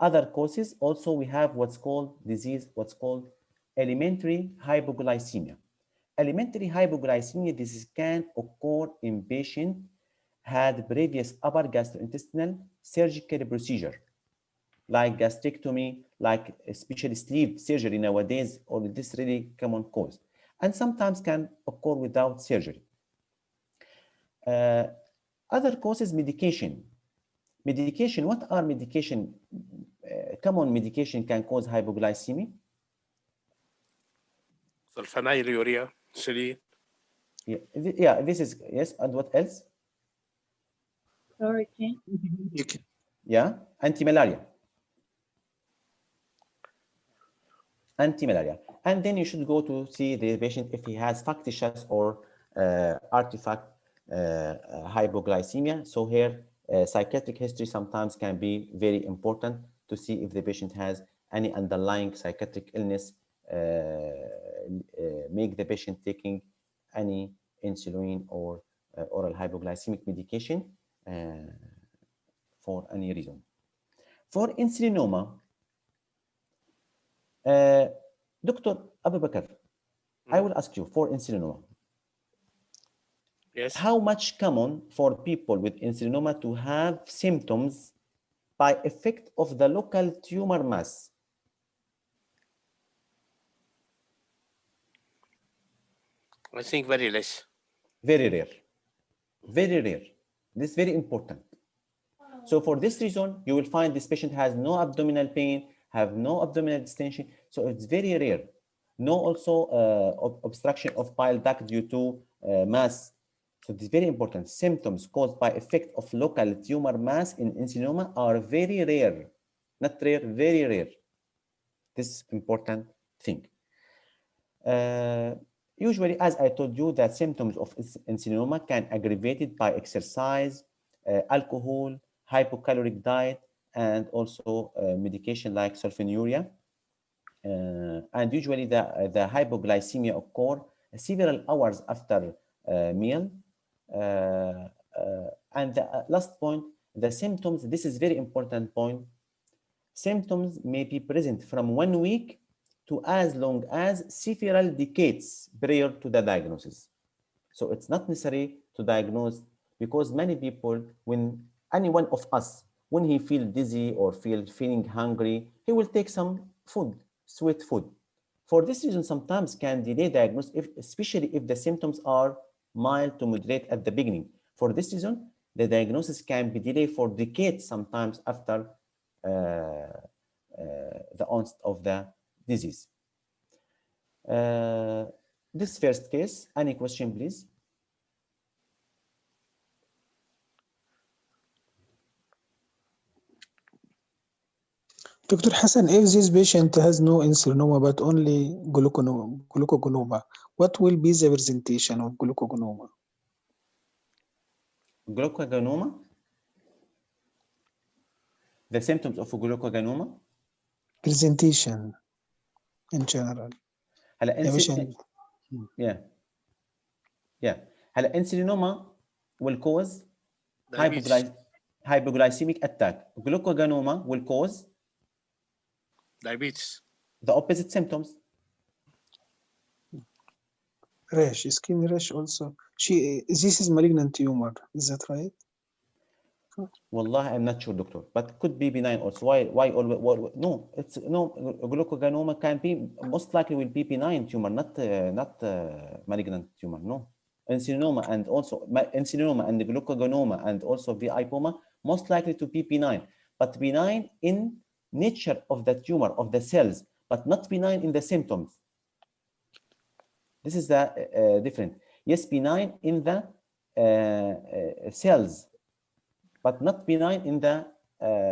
Other causes also we have what's called elementary hypoglycemia. Elementary hypoglycemia, this can occur in patient had previous upper gastrointestinal surgical procedure, like gastrectomy, like especially sleeve surgery nowadays, or this really common cause, and sometimes can occur without surgery. Other causes, medication. What are medication? Common medication can cause hypoglycemia. Sulfonylurea, insulin. Yeah, this is, yes, and what else? Chloroquine. Yeah, anti-malaria. And then you should go to see the patient if he has factitious or artifact hypoglycemia. So here, psychiatric history sometimes can be very important to see if the patient has any underlying psychiatric illness, make the patient taking any insulin or oral hypoglycemic medication for any reason. For insulinoma, Dr. Abu Bakr, I will ask you for insulinoma. Yes. How much common for people with insulinoma to have symptoms by effect of the local tumor mass? I think very less. Very rare. This is very important. So for this reason, you will find this patient has no abdominal pain, have no abdominal distension. So it's very rare. No also obstruction of bile duct due to mass. So it's very important. Symptoms caused by effect of local tumor mass in insulinoma are very rare. Not rare, very rare. This is important thing. Usually, as I told you, the symptoms of insulinoma can aggravated by exercise, alcohol, hypocaloric diet, and also medication like sulfonylurea. And usually the hypoglycemia occur several hours after meal. And the last point, the symptoms, this is very important point. Symptoms may be present from 1 week to as long as several decades prior to the diagnosis. So it's not necessary to diagnose, because many people, when any one of us, when he feel dizzy or feeling hungry, he will take some food, sweet food. For this reason, sometimes can delay diagnosis, especially if the symptoms are mild to moderate at the beginning. For this reason, the diagnosis can be delayed for decades, sometimes after the onset of the disease. This first case, any question, please? Dr. Hassan, if this patient has no insulinoma but only glucagonoma, what will be the presentation of glucagonoma? Glucagonoma? The symptoms of glucagonoma? Presentation in general. هلا yeah. هلا insulinoma will cause hypoglycemic attack. Glucagonoma will cause diabetes. The opposite symptoms. Rash, skin rash also. This is malignant tumor, is that right? Wallah, I'm not sure, doctor, but could be benign also. Why always? No, it's no. Glucagonoma can be, most likely will be benign tumor, not malignant tumor. No, insulinoma and also insulinoma and glucagonoma and also VIPoma most likely to be benign, but benign in nature of the tumor of the cells, but not benign in the symptoms. This is the different. Yes, benign in the cells, but not benign in the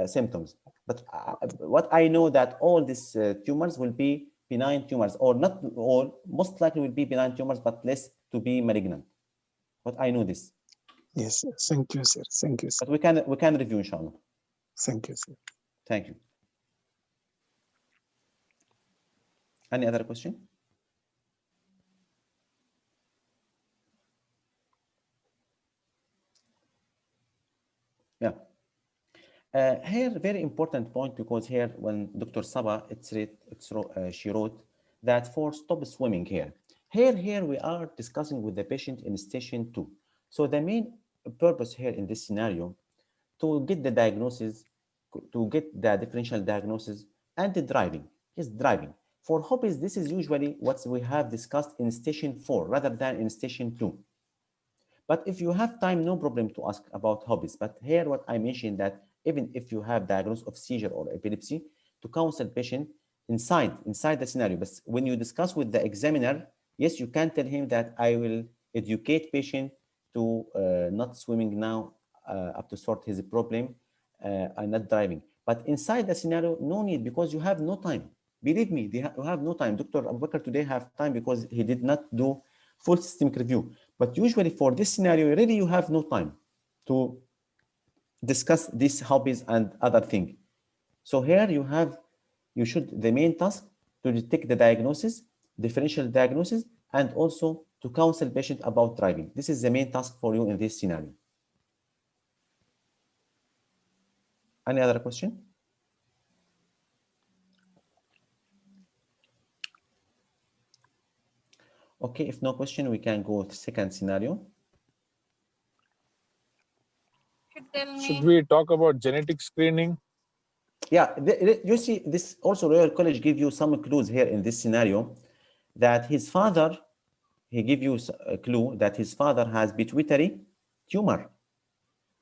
symptoms. But what I know that all these tumors will be benign tumors, or not all, most likely will be benign tumors, but less to be malignant. But I know this. Yes, thank you, sir. Thank you, sir. But we can review, inshallah. Thank you, sir. Thank you. Any other question? Yeah. Here, very important point, because here when Dr. Saba, she wrote that for stop swimming here. Here we are discussing with the patient in station 2. So the main purpose here in this scenario, to get the diagnosis, to get the differential diagnosis, and the driving. Yes, driving. For hobbies, this is usually what we have discussed in station 4 rather than in station 2. But if you have time, no problem to ask about hobbies. But here what I mentioned, that even if you have diagnosis of seizure or epilepsy, to counsel patient inside the scenario. But when you discuss with the examiner, yes, you can tell him that I will educate patient to not swimming now up to sort his problem and not driving. But inside the scenario, no need, because you have no time. Believe me, you have no time. Dr. Abubakar today have time because he did not do full systemic review. But usually for this scenario, really you have no time to discuss these hobbies and other things. So here you should, the main task to detect the diagnosis, differential diagnosis, and also to counsel patient about driving. This is the main task for you in this scenario. Any other question? Okay, if no question, we can go to the second scenario. Should we talk about genetic screening? Yeah, you see, this also Royal College give you some clues here in this scenario, that his father, he give you a clue that his father has pituitary tumor.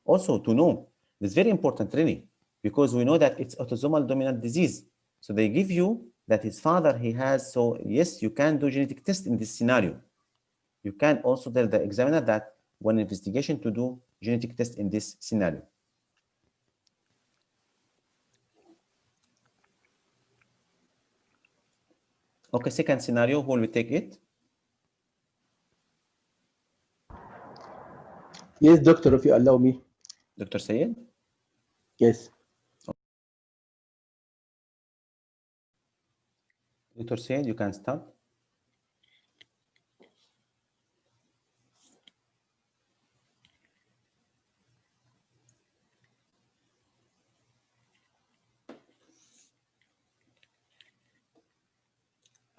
Also to know, it's very important really, because we know that it's autosomal dominant disease. So they give you that his father, he has, so yes, you can do genetic test in this scenario. You can also tell the examiner that one investigation to do genetic test in this scenario. Okay, second scenario, who will take it? Yes, doctor, if you allow me. Dr. Sayed? Yes. Dr. Sayed, you can start.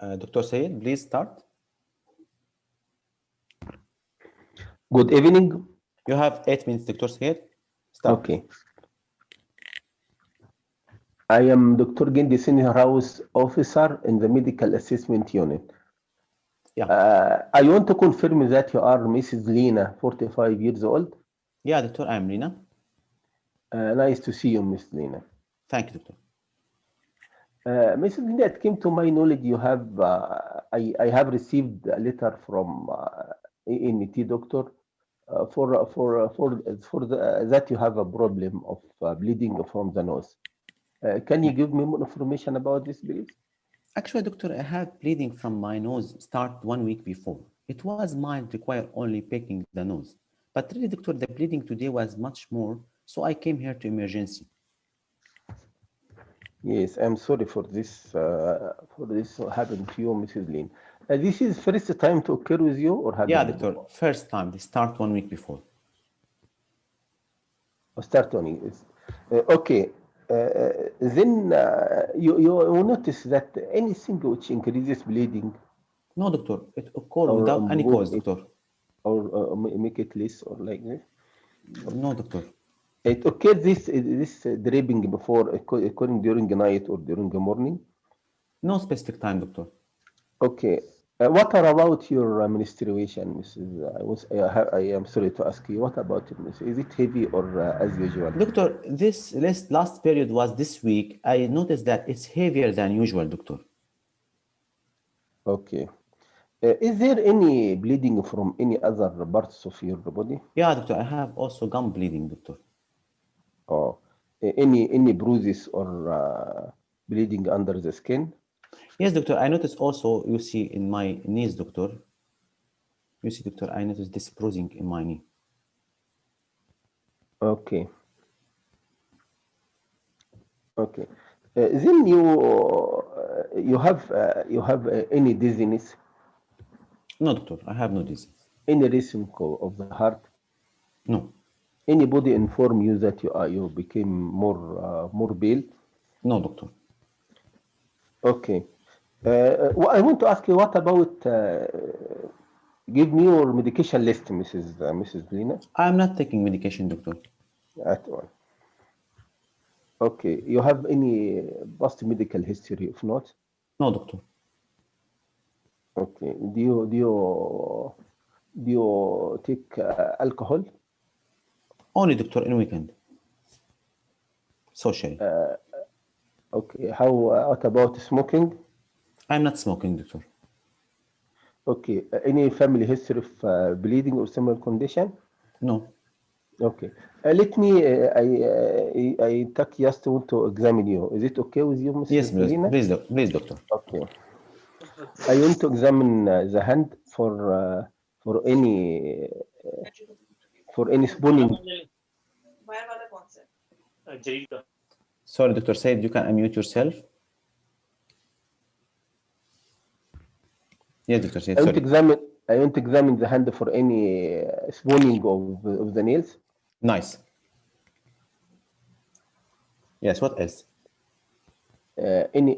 Dr. Sayed, please start. Good evening. You have 8 minutes, Dr. Sayed. Start. Okay. I am Dr. Gendi, Senior House Officer in the Medical Assessment Unit. Yeah. I want to confirm that you are Mrs. Lena, 45 years old. Yeah, Doctor, I'm Lina. Nice to see you, Miss Lena. Thank you, Doctor. Mrs. Lena, it came to my knowledge you have, I have received a letter from ENT doctor that you have a problem of bleeding from the nose. Can you give me more information about this, please? Actually, Doctor, I had bleeding from my nose start 1 week before. It was mild, require only picking the nose. But really, Doctor, the bleeding today was much more, so I came here to emergency. Yes, I'm sorry for this happened to you, Mrs. Lin. This is first time to occur with you or happened? Yeah, Doctor, first time. They start 1 week before. Start on it. Okay. Then you notice that anything which increases bleeding. No, Doctor, it occurs without any cause, Doctor. Or make it less or like this? No, Doctor. It occurs this dripping before occurring during the night or during the morning? No specific time, Doctor. Okay. What about your menstruation, Mrs. I am sorry to ask you. What about it, Mrs.? Is it heavy or as usual? Doctor, this last period was this week. I noticed that it's heavier than usual, Doctor. Okay. Is there any bleeding from any other parts of your body? Yeah, Doctor. I have also gum bleeding, Doctor. Oh, any bruises or bleeding under the skin? Yes, Doctor. I noticed also, you see in my knees, Doctor. You see, Doctor, I noticed this bruising in my knee. Okay. Okay. Then you have any dizziness? No, Doctor. I have no disease. Any racing of the heart? No. Anybody inform you that you became more pale? No, Doctor. Okay. I want to ask you, what about give me your medication list, Mrs. Lina? I'm not taking medication, Doctor. At all. Okay. You have any past medical history? If not, no, Doctor. Okay. Do you take alcohol? Only, Doctor, in weekend. Socially. Okay. What about smoking? I'm not smoking, Doctor. Okay. Any family history of bleeding or similar condition? No. Okay. Let me. I just want to examine you. Is it okay with you, Mrs. Yes, please, Lina? please, Doctor. Okay. I want to examine the hand for any spooning. Sorry, Doctor Said, you can unmute yourself. Yes, Doctor Said, sorry. I want to examine the hand for any spooning of the nails. Nice. Yes, what else? Any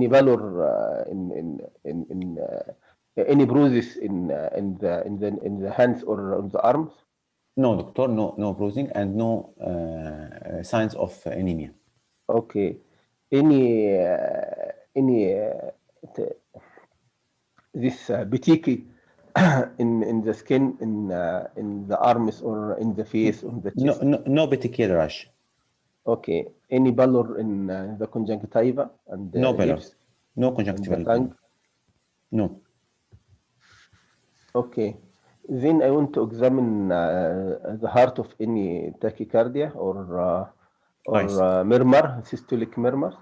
valor in any bruises in the hands or on the arms? No, Doctor, no bruising and no signs of anemia. Okay. This petechiae in the skin in the arms or in the face on the chest? No petechial rash. Okay. Any pallor in the conjunctiva and the no pallor. lips? No conjunctival pallor. No. Okay. Then I want to examine the heart of any tachycardia or Nice. murmur, systolic murmur.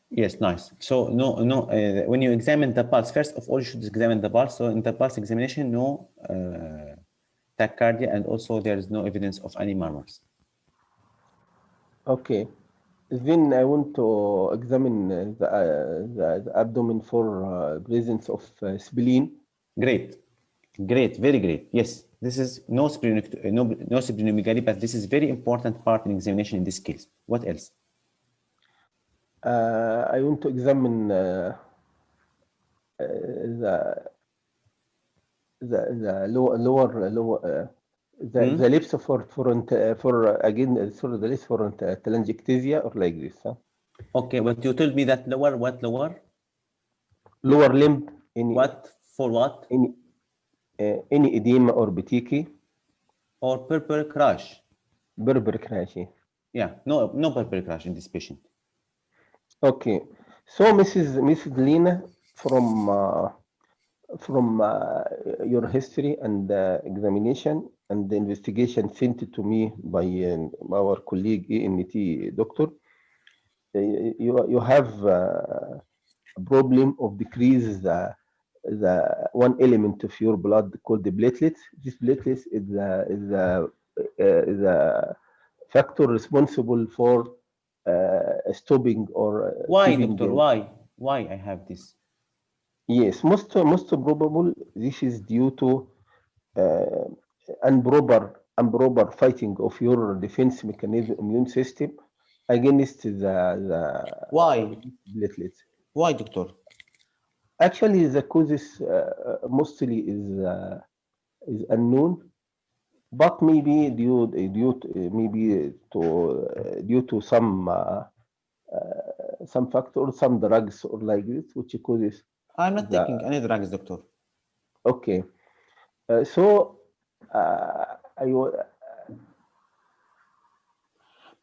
Yes, nice. So when you examine the pulse, first of all, you should examine the pulse. So in the pulse examination, no tachycardia, and also there is no evidence of any murmurs. Okay. Then I want to examine the abdomen for presence of spleen. Great, great, very great. Yes, this is no splenomegaly, but this is very important part in examination in this case. What else? I want to examine the the lips for again sorry, the lips for telangiectasia or like this. Huh? Okay, but you told me that lower, what lower? Lower limb, What for what? any edema or petechiae. Or purple crash? Berber crash. Yeah, no purple crash in this patient. Okay, so Mrs. Lina, from your history and examination and the investigation sent to me by our colleague ENT doctor, you have a problem of decrease the one element of your blood called the platelets. This platelets is the factor responsible for stopping or Why, keeping. doctor? Why I have this? Yes, most probable this is due to uh, improper fighting of your defense mechanism, immune system against the Why? platelets. Why, doctor? Actually, the causes mostly is unknown, but maybe due to some factors, some drugs or like this, which causes I'm not the. taking any drugs, doctor. Okay, so I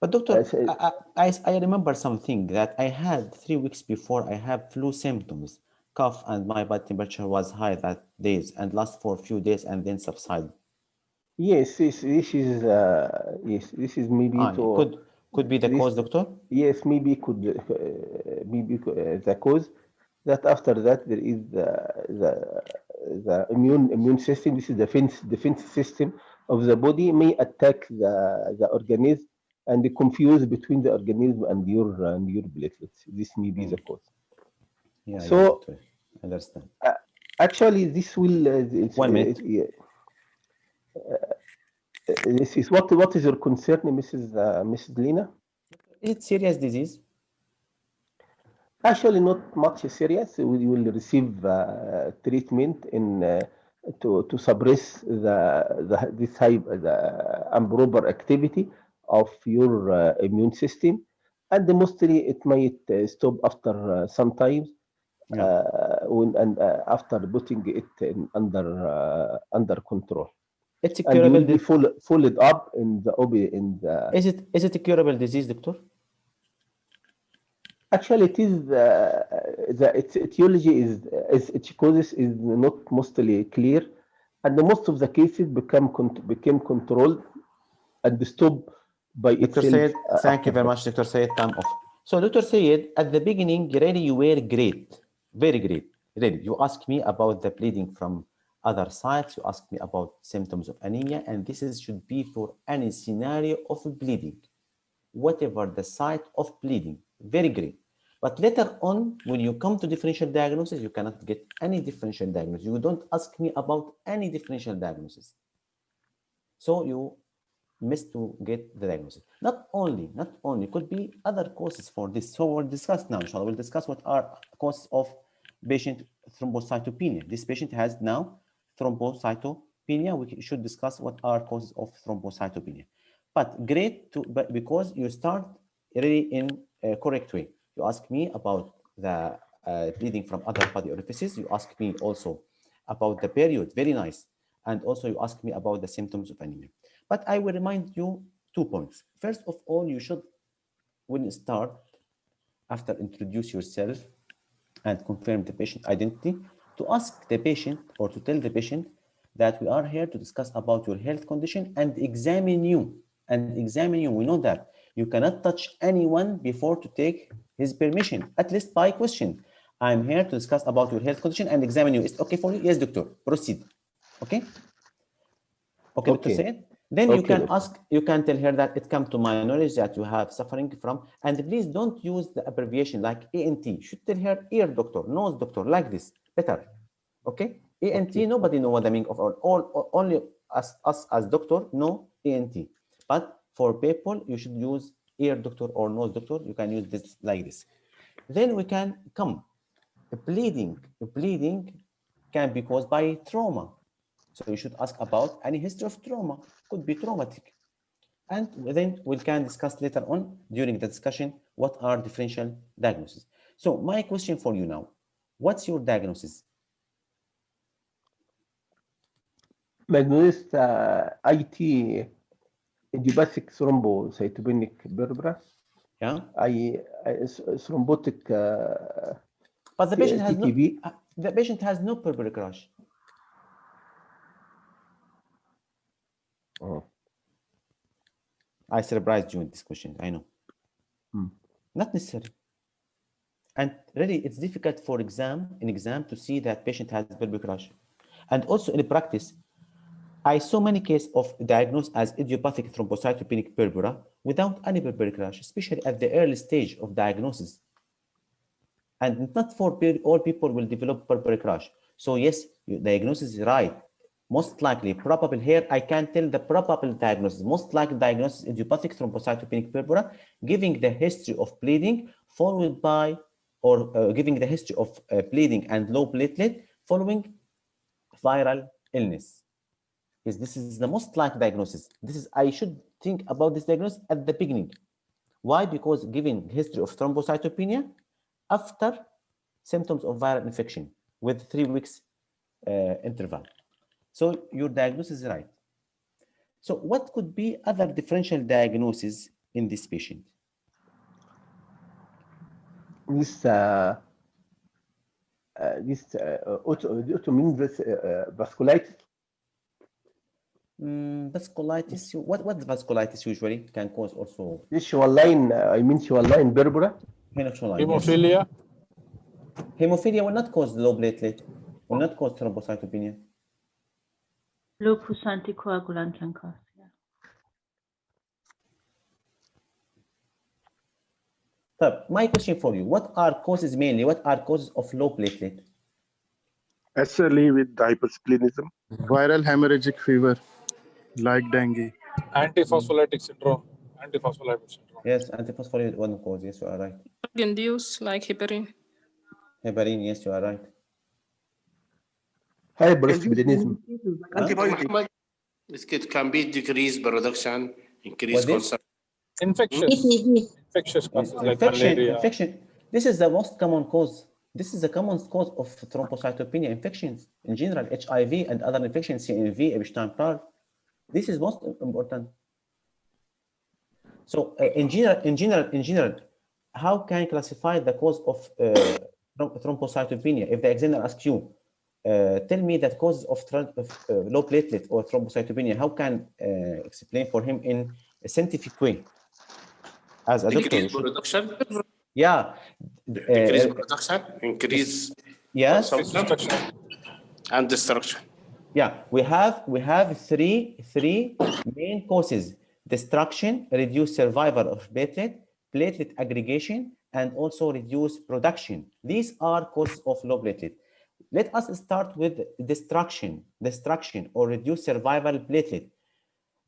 But doctor, said, I remember something that I had 3 weeks before. I have flu symptoms, cough, and my body temperature was high that days and last for a few days and then subside. yes, this is maybe to Could be the this. cause, doctor. Yes, maybe the cause that after that there is the immune system. This is defense system of the body may attack the organism and confuse between the organism and your platelets. This may be the cause. Yeah, So doctor. I understand. actually, this will 1 minute. this is what is your concern, Mrs. Lina? Is it serious disease? Actually, not much serious. You will receive treatment in to suppress the improper activity of your immune system, and mostly it might stop after some time after putting it under control, It's a and you curable. will be followed up in the. Is it a curable disease, doctor? Actually, it is its etiology is its causes is not mostly clear, and most of the cases became controlled and stopped by Dr. itself. Sayed, thank you After very that. much, Dr. Sayed. Time off. So, Dr. Sayed, at the beginning, really you were great, very great. Really, you asked me about the bleeding from other sites. You asked me about symptoms of anemia, and this should be for any scenario of bleeding, whatever the site of bleeding. Very great. But later on, when you come to differential diagnosis, you cannot get any differential diagnosis. You don't ask me about any differential diagnosis. So you miss to get the diagnosis. Not only, could be other causes for this. So we'll discuss now, inshallah. We'll discuss what are causes of patient thrombocytopenia. This patient has now thrombocytopenia. We should discuss what are causes of thrombocytopenia. But because you start really in a correct way. You ask me about the bleeding from other body orifices. You ask me also about the period. Very nice. And also you ask me about the symptoms of anemia. But I will remind you 2 points. First of all, you should, when you start, after introduce yourself and confirm the patient identity, to ask the patient or to tell the patient that we are here to discuss about your health condition and examine you. We know that you cannot touch anyone before to take his permission, at least by question. I'm here to discuss about your health condition and examine you. Is it okay for you? Yes, doctor. Proceed. Okay. Okay, Dr. Okay. Said? Then you Okay, can doctor. ask, you can tell her that it comes to my knowledge that you have suffering from, and please don't use the abbreviation like ENT. You should tell her ear doctor, nose doctor, like this, better. Okay? ENT, Okay. nobody know what the meaning of only us as doctor know ENT. But for people, you should use ear doctor or nose doctor. You can use this like this. Then we can come. Bleeding can be caused by trauma. So you should ask about any history of trauma, could be traumatic. And then we can discuss later on during the discussion what are differential diagnoses. So my question for you now, what's your diagnosis? Diagnosis IT idiopathic thrombocytopenic purpura. Yeah. Thrombotic But the TTP. patient has no purpura crash. Oh. I surprised you in this question, I know. Not necessary. And really, it's difficult for in exam to see that patient has pelvic rash. And also in practice, I saw many cases of diagnosed as idiopathic thrombocytopenic purpura without any pelvic rash, especially at the early stage of diagnosis. And not for all people will develop pelvic rash. So yes, your diagnosis is right. Most likely, probable here, I can tell the probable diagnosis. Most likely diagnosis idiopathic thrombocytopenic purpura, giving the history of bleeding, followed by, or giving the history of bleeding and low platelet, following viral illness. Yes, this is the most likely diagnosis. I should think about this diagnosis at the beginning. Why? Because giving history of thrombocytopenia after symptoms of viral infection with 3 weeks interval. So your diagnosis is right. So what could be other differential diagnoses in this patient? This autoimmune vasculitis. Vasculitis. What vasculitis usually can cause also? This Schwalline, Schwalline purpura. Hemophilia. Hemophilia will not cause low platelet, will not cause thrombocytopenia. Lupus anticoagulant can cause, yeah. So my question for you, what are causes mainly? What are causes of low platelet? SLE with hypersplenism. Viral hemorrhagic fever, like dengue. Antiphospholytic syndrome. Antiphospholipid syndrome. Yes, antiphospholipid one cause. Yes, you are right. Induced like heparin. Heparin, yes, you are right. Hypersplenism. Muhammad, it can be decreased production, increased concern. Infectious causes like malaria. Infection. This is the most common cause. This is the common cause of thrombocytopenia infections in general, HIV and other infections, CMV, Epstein-Barr. This is most important. So in general, how can you classify the cause of thrombocytopenia? If the examiner asks you, tell me the cause of low platelet or thrombocytopenia, how can explain for him in a scientific way? As a doctor, Production. yeah. Decrease production, increase yes, and destruction. Yeah, we have three main causes: destruction, reduced survival of platelet aggregation, and also reduced production. These are causes of low platelet. Let us start with destruction or reduced survival platelet.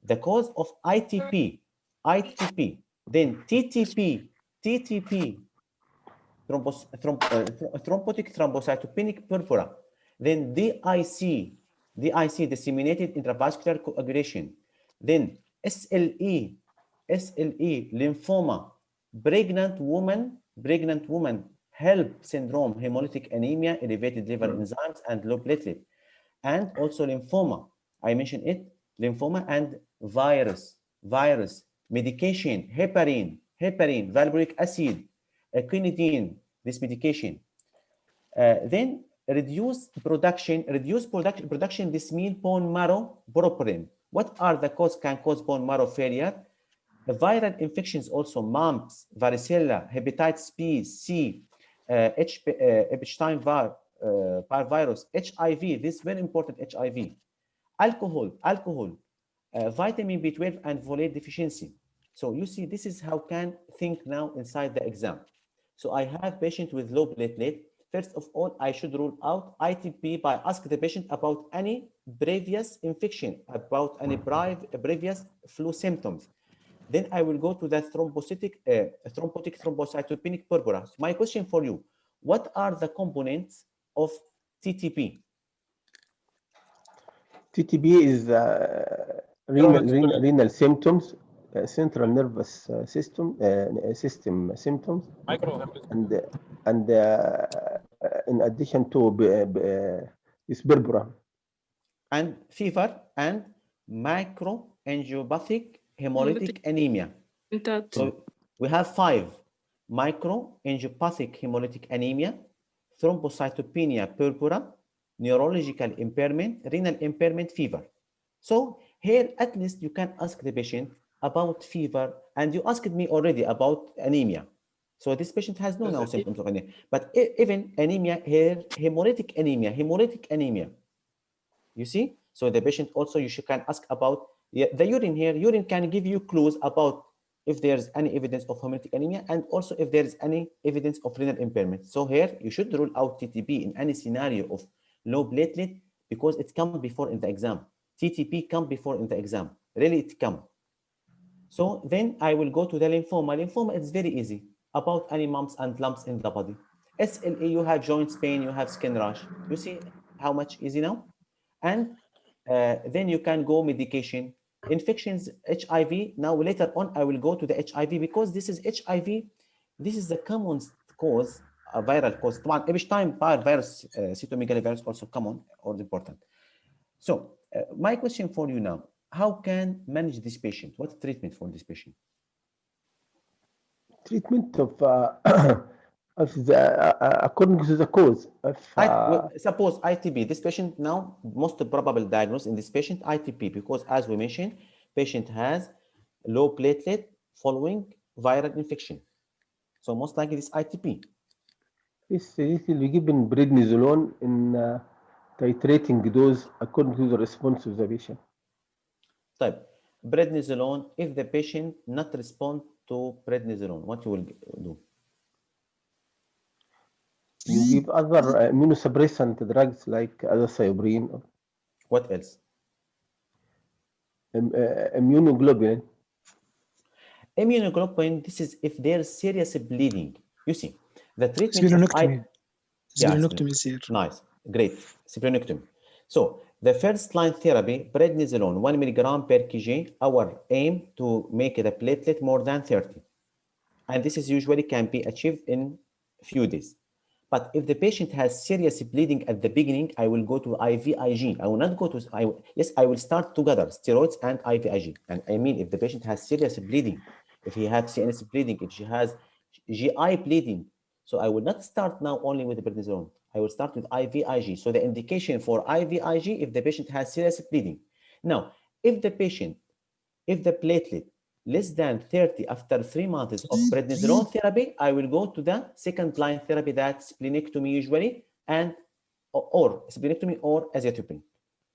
The cause of ITP, then TTP, thrombotic thrombocytopenic purpura, then DIC, disseminated intravascular coagulation, then SLE, lymphoma, pregnant woman, HELP syndrome, hemolytic anemia, elevated liver enzymes, and low platelet, and also lymphoma. I mentioned it, lymphoma and virus, medication, heparin, valproic acid, quinidine, this medication. Then reduce production, this means bone marrow problem. What are the causes can cause bone marrow failure? The viral infections also, mumps, varicella, hepatitis B, C, Epstein-Barr virus, HIV, this is very important, HIV. Alcohol, vitamin B12 and folate deficiency. So you see, this is how can think now inside the exam. So I have patient with low platelet. First of all, I should rule out ITP by asking the patient about any previous infection, about any previous flu symptoms. Then I will go to the thrombocytic thrombocytopenic purpura. So my question for you, what are the components of TTP? TTP is renal symptoms, central nervous system symptoms, and in addition to is purpura. And fever and microangiopathic hemolytic anemia. So we have 5: microangiopathic hemolytic anemia, thrombocytopenia purpura, neurological impairment, renal impairment, fever. So here at least you can ask the patient about fever, and you asked me already about anemia. So this patient has no now symptoms of anemia, but even anemia here, hemolytic anemia. You see, so the patient also you can ask about the urine here. Urine can give you clues about if there's any evidence of hemolytic anemia and also if there is any evidence of renal impairment. So here you should rule out TTP in any scenario of low platelet because it comes before in the exam. TTP come before in the exam. Really, it come. So then I will go to the lymphoma. Lymphoma is very easy. About any bumps and lumps in the body. SLE, you have joint pain, you have skin rash. You see how much easy now? And then you can go medication. Infections, HIV. Now later on, I will go to the HIV because this is HIV. This is the common cause, a viral cause. Each time virus, cytomegalovirus also common or important. So my question for you now, how can manage this patient? What's treatment for this patient? Treatment of according to the cause. Suppose ITP, this patient now, most probable diagnosis in this patient, ITP, because as we mentioned, patient has low platelet following viral infection. So most likely this ITP. This will be given prednisolone in titrating dose according to the response of the patient. Type prednisolone. If the patient not respond to prednisolone, what you will do? You give other immunosuppressant drugs like azathioprine. What else? Immunoglobulin. Immunoglobulin. This is if there's serious bleeding. You see, the treatment Splenectomy. Yeah, Splenectomy is here. nice, great. Splenectomy. So the first line therapy, prednisolone, 1 milligram per kg. Our aim to make the platelet more than 30, and this is usually can be achieved in few days. But if the patient has serious bleeding at the beginning, I will go to IVIG. I will not go to, yes, I will start together, steroids and IVIG. And I mean, if the patient has serious bleeding, if he has CNS bleeding, if she has GI bleeding, so I will not start now only with the prednisone. I will start with IVIG. So the indication for IVIG if the patient has serious bleeding. Now, if the platelet less than 30 after 3 months of prednisolone therapy, I will go to the second line therapy, that's splenectomy usually, and or splenectomy or azathioprine.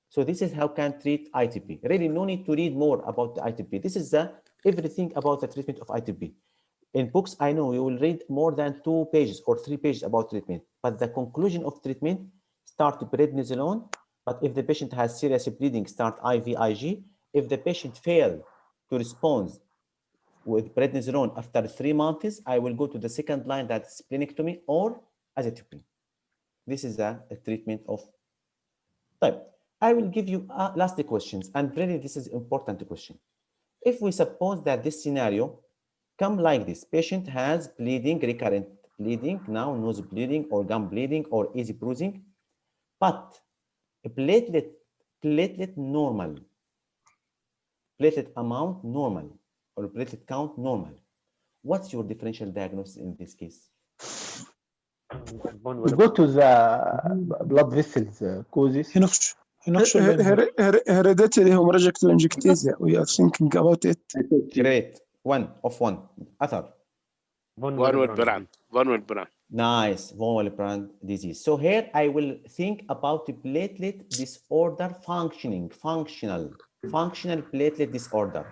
So this is how can treat ITP. Really, no need to read more about the ITP. This is everything about the treatment of ITP. In books, I know you will read more than 2 pages or 3 pages about treatment, but the conclusion of treatment, start prednisolone, but if the patient has serious bleeding, start IVIG. If the patient fails to respond with prednisolone after 3 months, I will go to the second line, that's splenectomy or azathioprine. This is a treatment of type. I will give you last questions, and really this is important question. If we suppose that this scenario come like this, patient has bleeding, recurrent bleeding, now nose bleeding or gum bleeding or easy bruising, but platelet normal, platelet amount normal, or platelet count normal. What's your differential diagnosis in this case? We go to the blood vessels causes. Hereditary hemorrhagic telangiectasia. We are thinking about it. Great. One. Other. Von Willebrand. Nice. Von Willebrand disease. So here I will think about the platelet disorder functional. functional platelet disorder,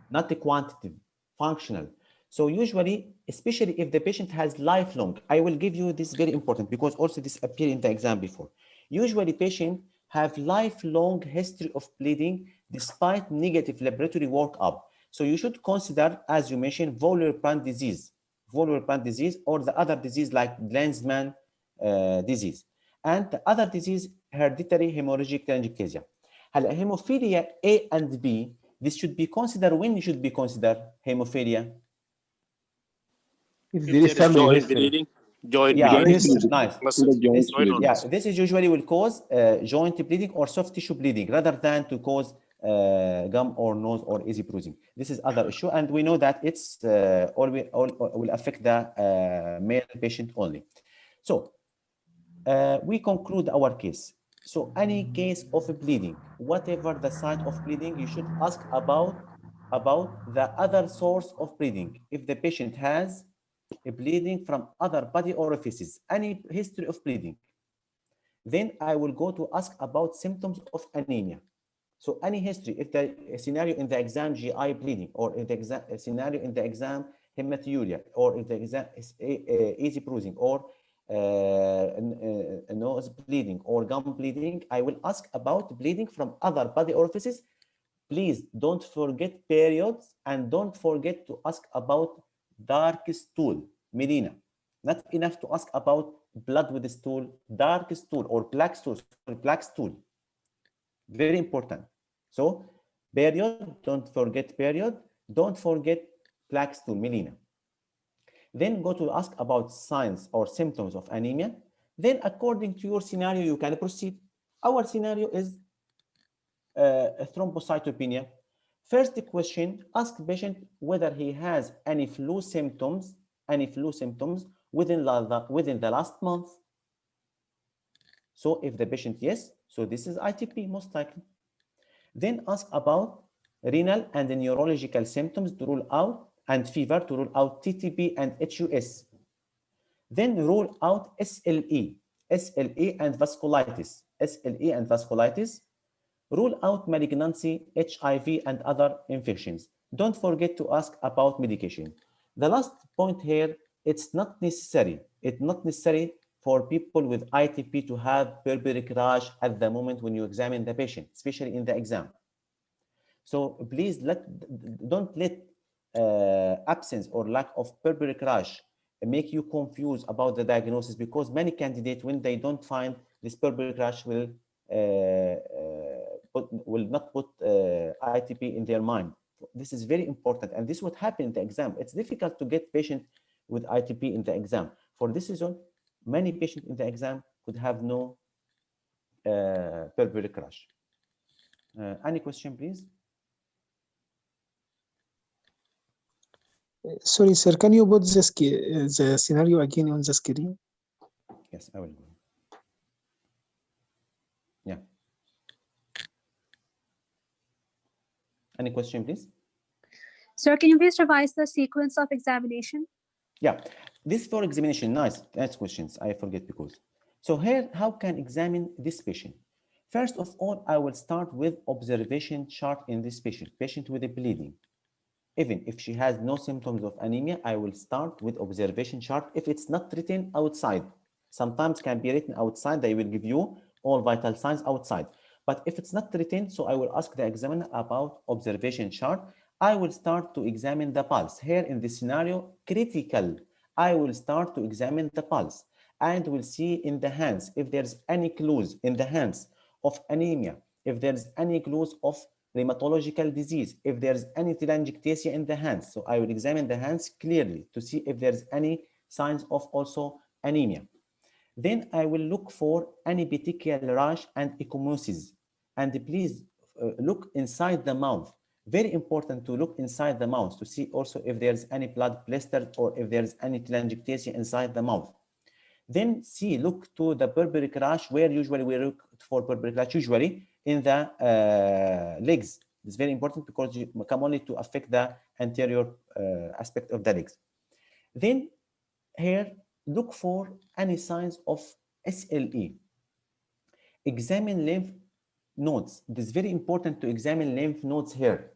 not the quantitative, functional. So usually, especially if the patient has lifelong, I will give you this very important because also this appeared in the exam before. Usually patients have lifelong history of bleeding despite negative laboratory workup. So you should consider, as you mentioned, Wöhler-Brand disease, or the other disease like Lanzmann disease. And the other disease, hereditary hemorrhagic telangiectasia. هلا hemophilia A and B, this should be considered when you should be considered hemophilia. If If there is there is family joint history. bleeding, joint Yeah, bleeding, this is nice. muscles, This, joint or yeah, muscle. this is usually will cause joint bleeding or soft tissue bleeding rather than to cause gum or nose or easy bruising. This is other issue, and we know that it's all will affect the male patient only. So we conclude our case. So any case of bleeding, whatever the site of bleeding, you should ask about the other source of bleeding. If the patient has a bleeding from other body orifices, any history of bleeding, then I will go to ask about symptoms of anemia. So any history, if the scenario in the exam GI bleeding, or if the scenario in the exam hematuria, or if the exam is easy bruising, or nose bleeding or gum bleeding, I will ask about bleeding from other body orifices. Please don't forget periods, and don't forget to ask about dark stool, Melina. Not enough to ask about blood with stool, dark stool or black stool, black stool. Very important. So period, don't forget period, don't forget black stool, Melina. Then go to ask about signs or symptoms of anemia. Then according to your scenario, you can proceed. Our scenario is thrombocytopenia. First question, ask patient whether he has any flu symptoms, within the last month. So if the patient yes, so this is ITP most likely. Then ask about renal and neurological symptoms to rule out, and fever to rule out TTP and HUS. Then rule out SLE and vasculitis. Rule out malignancy, HIV, and other infections. Don't forget to ask about medication. The last point here, it's not necessary for people with ITP to have purpuric rash at the moment when you examine the patient, especially in the exam. So please don't let absence or lack of purpuric rash make you confused about the diagnosis, because many candidates, when they don't find this purpuric rash, will not put ITP in their mind. This is very important, and this would happen in the exam. It's difficult to get patients with ITP in the exam. For this reason, many patients in the exam could have no purpuric rash. Any question, please? Sorry, sir, can you put the scenario again on the screen? Yes, I will go. Yeah. Any question, please? Sir, can you please revise the sequence of examination? Yeah, this for examination, nice questions. I forget because. So here, how can examine this patient? First of all, I will start with observation chart in this patient with a bleeding. Even if she has no symptoms of anemia, I will start with observation chart if it's not written outside. Sometimes can be written outside, they will give you all vital signs outside. But if it's not written, so I will ask the examiner about observation chart. I will start to examine the pulse. Here in this scenario, critical, I will start to examine the pulse and will see in the hands if there's any clues in the hands of anemia, if there's any clues of rheumatological disease, if there's any telangiectasia in the hands. So I will examine the hands clearly to see if there's any signs of also anemia. Then I will look for any petechial rash and ecchymosis. And please look inside the mouth. Very important to look inside the mouth to see also if there's any blood blister or if there's any telangiectasia inside the mouth. Then look to the purpuric rash, where usually we look for purpuric rash, usually in the legs. It's very important because you come only to affect the anterior aspect of the legs. Then here, look for any signs of SLE. Examine lymph nodes. It is very important to examine lymph nodes here,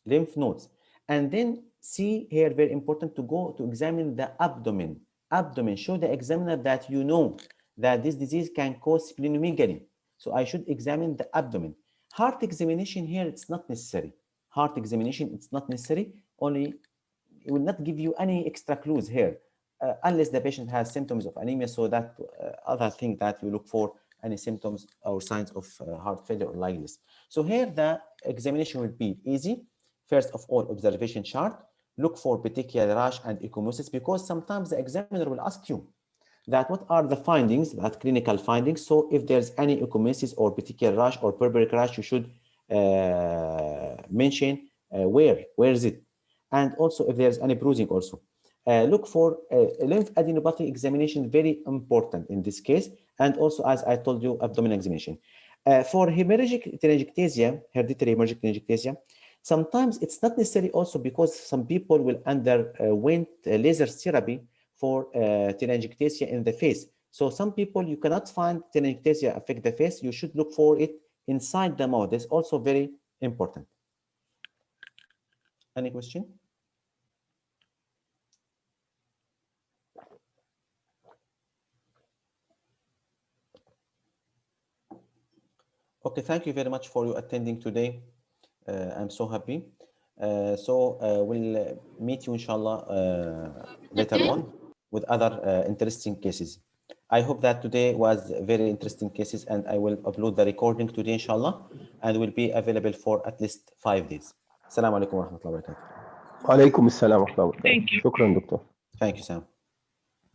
lymph nodes. And then see here, very important to go to examine the abdomen. Abdomen, show the examiner that you know that this disease can cause splenomegaly. So I should examine the abdomen. Heart examination here, it's not necessary. Heart examination, it's not necessary. Only, it will not give you any extra clues here, unless the patient has symptoms of anemia. So that other thing that you look for, any symptoms or signs of heart failure or like this. So here the examination will be easy. First of all, observation chart. Look for petechial rash and ecchymosis, because sometimes the examiner will ask you that what are the findings, that clinical findings. So if there's any ecchymosis or petechial rash or purberic rash, you should mention where is it, and also if there's any bruising also. Look for lymphadenopathy examination, very important in this case, and also, as I told you, abdominal examination. For hemorrhagic telangiectasia, hereditary hemorrhagic telangiectasia, sometimes it's not necessary also, because some people will underwent laser therapy for telangiectasia in the face. So some people, you cannot find telangiectasia affect the face. You should look for it inside the mouth. That's also very important. Any question? Okay, thank you very much for your attending today. I'm so happy. We'll meet you, inshallah, later on with other interesting cases. I hope that today was very interesting cases, and I will upload the recording today, inshallah, and will be available for at least 5 days. Assalamu alaikum wa rahmatullahi wa barakatuh. وعليكم السلام ورحمة الله وبركاته. Thank you. شكرا دكتور. Thank you, Sam.